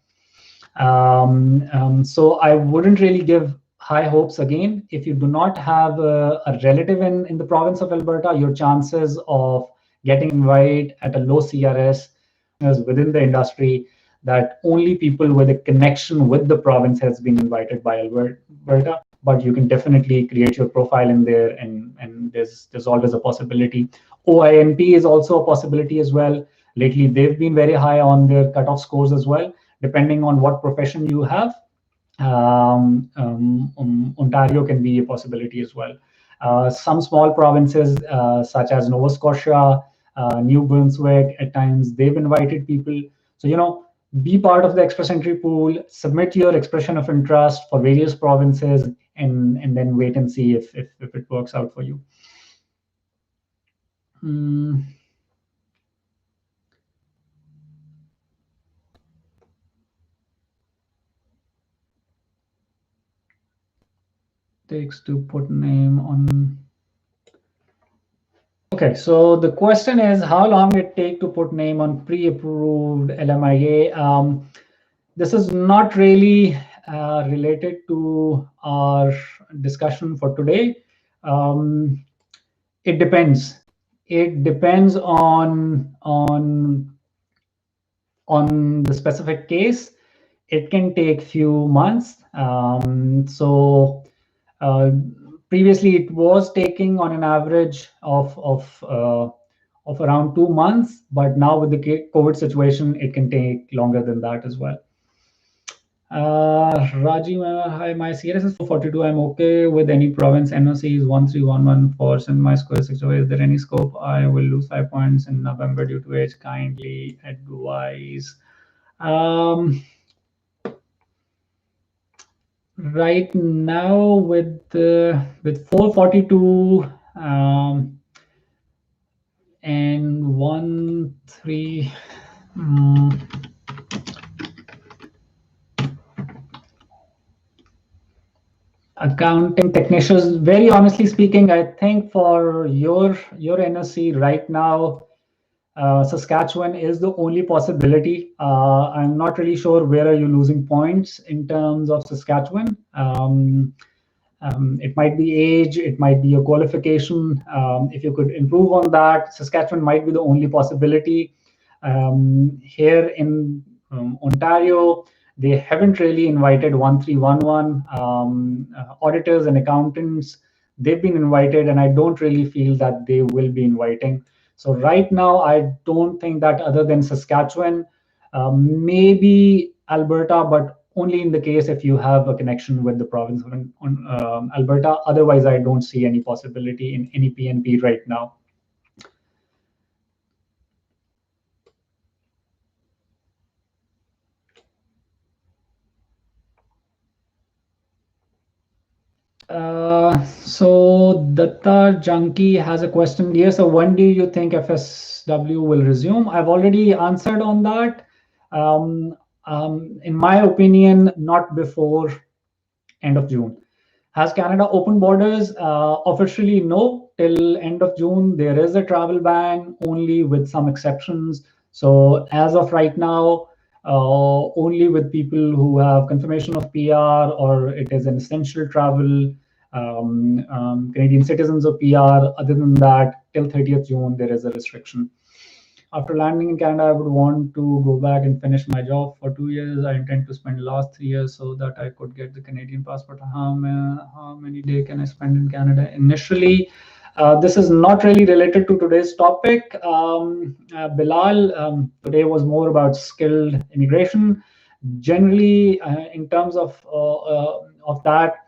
So I wouldn't really give high hopes again. If you do not have a relative in the province of Alberta, your chances of getting invited at a low CRS is within the industry that only people with a connection with the province has been invited by Alberta. But you can definitely create your profile in there, and there's always a possibility. OINP is also a possibility as well. Lately, they've been very high on their cutoff scores as well, depending on what profession you have. Ontario can be a possibility as well. Some small provinces, such as Nova Scotia, New Brunswick, at times they've invited people. So, be part of the express entry pool, submit your expression of interest for various provinces, and then wait and see if it works out for you. Takes to put name on. Okay, so the question is how long it take to put name on pre-approved LMIA. This is not really related to our discussion for today. It depends. It depends on the specific case. It can take few months. Previously, it was taking on an average of around 2 months, but now with the COVID situation, it can take longer than that as well. Raji, hi, my CRS is 442. I'm okay with any province. NOC is 1311 for my square 608. Is there any scope I will lose 5 points in November due to age? Kindly advise. Right now with 442 and 13 accounting technicians, very honestly speaking, I think for your NOC right now, Saskatchewan is the only possibility. I'm not really sure where are you losing points in terms of Saskatchewan. It might be age, it might be a qualification. If you could improve on that, Saskatchewan might be the only possibility. Here in Ontario, they haven't really invited 1311 auditors and accountants. They've been invited, and I don't really feel that they will be inviting. So right now, I don't think that other than Saskatchewan, maybe Alberta, but only in the case if you have a connection with the province of Alberta. Otherwise, I don't see any possibility in any PNP right now. So Datta Junkie has a question here. So when do you think FSW will resume? I've already answered on that. In my opinion, not before end of June. Has Canada opened borders? Officially, no. Till end of June, there is a travel ban, only with some exceptions. So as of right now, only with people who have confirmation of PR or it is an essential travel, Canadian citizens of PR. Other than that, till 30th June, there is a restriction. After landing in Canada, I would want to go back and finish my job for 2 years. I intend to spend the last 3 years so that I could get the Canadian passport. How many days can I spend in Canada initially? This is not really related to today's topic. Bilal, today was more about skilled immigration. Generally, in terms of that,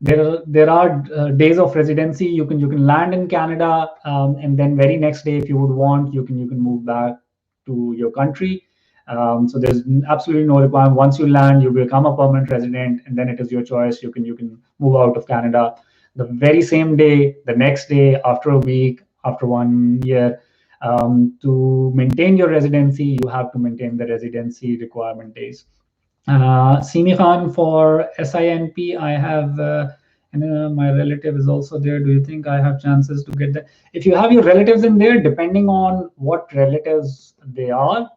there are days of residency. You can land in Canada, and then very next day, if you would want, you can move back to your country. So there's absolutely no requirement. Once you land, you become a permanent resident, and then it is your choice. You can move out of Canada the very same day, the next day, after a week, after 1 year. To maintain your residency, you have to maintain the residency requirement days. Simi Khan for SINP, I have, and my relative is also there. Do you think I have chances to get that? If you have your relatives in there, depending on what relatives they are,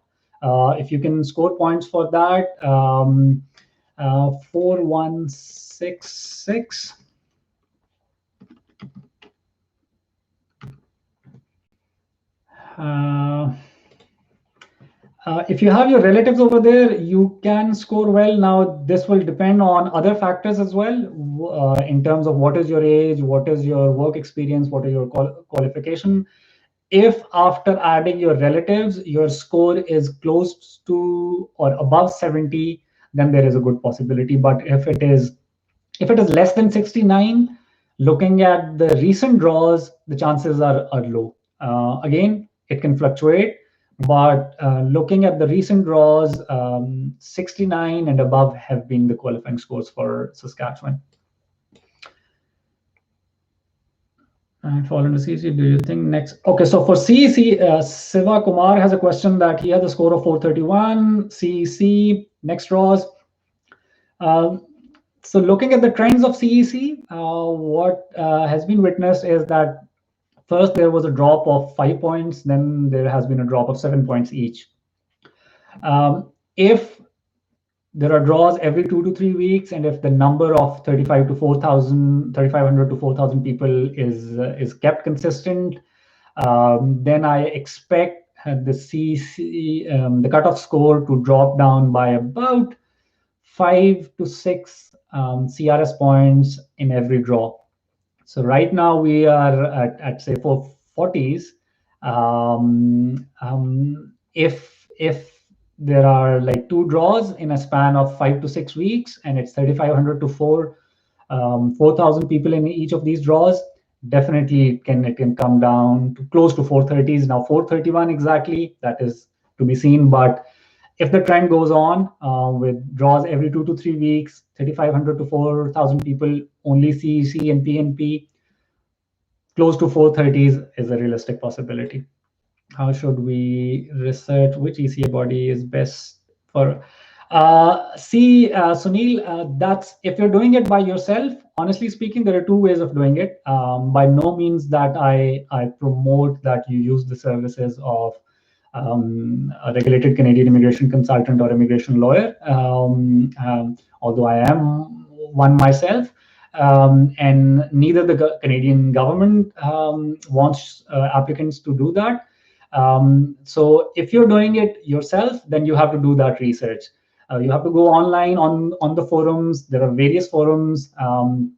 if you can score points for that, 4166. If you have your relatives over there, you can score well. Now, this will depend on other factors as well, in terms of what is your age, what is your work experience, what is your qualification. If after adding your relatives, your score is close to or above 70, then there is a good possibility. But if it is less than 69, looking at the recent draws, the chances are low. Again, it can fluctuate, but looking at the recent draws, 69 and above have been the qualifying scores for Saskatchewan. And fall into CEC, do you think next? Okay, so for CEC, Siva Kumar has a question that he has a score of 431, CEC, next draws. So looking at the trends of CEC, what has been witnessed is that first there was a drop of 5 points, then there has been a drop of 7 points each. If there are draws every 2 to 3 weeks, and if the number of 35 to 4,000, 3,500 to 4,000 people is kept consistent, then I expect the CEC, the cutoff score to drop down by about 5 to 6 CRS points in every draw. So right now we are at say 440s. If there are like 2 draws in a span of 5 to 6 weeks, and it's 3,500 to 4,000 people in each of these draws, definitely it can come down to close to 430s. Now 431 exactly, that is to be seen, but if the trend goes on with draws every 2 to 3 weeks, 3,500 to 4,000 people, only CEC and PNP, close to 430s is a realistic possibility. How should we research which ECA body is best for? See, Sunil, that's if you're doing it by yourself. Honestly speaking, there are two ways of doing it. By no means that I promote that you use the services of a regulated Canadian immigration consultant or immigration lawyer. Although I am one myself, and neither the Canadian government wants applicants to do that. So if you're doing it yourself, then you have to do that research. You have to go online on the forums. There are various forums. Um,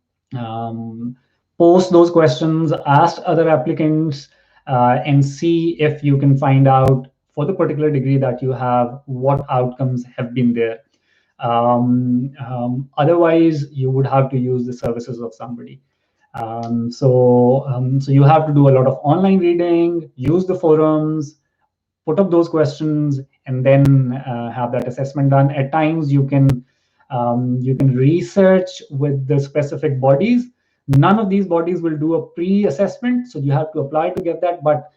Post those questions, ask other applicants, and see if you can find out for the particular degree that you have what outcomes have been there. Otherwise, you would have to use the services of somebody. So you have to do a lot of online reading, use the forums, put up those questions, and then have that assessment done. At times, you can research with the specific bodies. None of these bodies will do a pre-assessment, so you have to apply to get that. But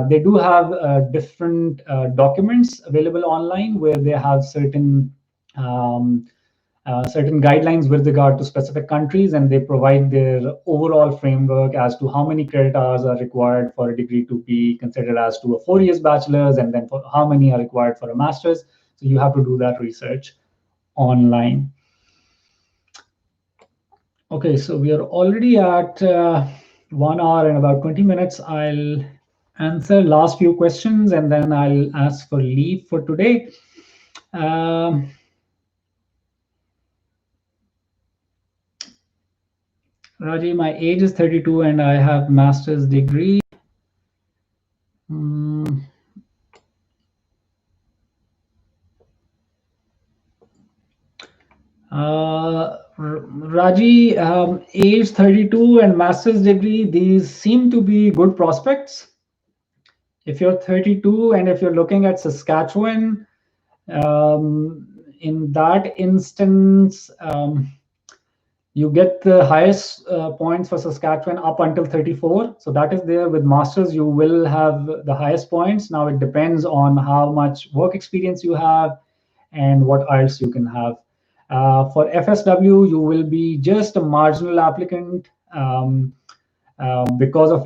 they do have different documents available online where they have um, certain guidelines with regard to specific countries, and they provide their overall framework as to how many credit hours are required for a degree to be considered as to a 4 years bachelor's, and then for how many are required for a master's. So you have to do that research online. Okay, so we are already at 1 hour and about 20 minutes. I'll answer last few questions and then I'll ask for leave for today. Raji, my age is 32 and I have master's degree. Raji, age 32 and master's degree, these seem to be good prospects. If you're 32 and if you're looking at Saskatchewan, in that instance, you get the highest points for Saskatchewan up until 34. So that is there. With masters, you will have the highest points. Now it depends on how much work experience you have and what IELTS you can have. For FSW, you will be just a marginal applicant because of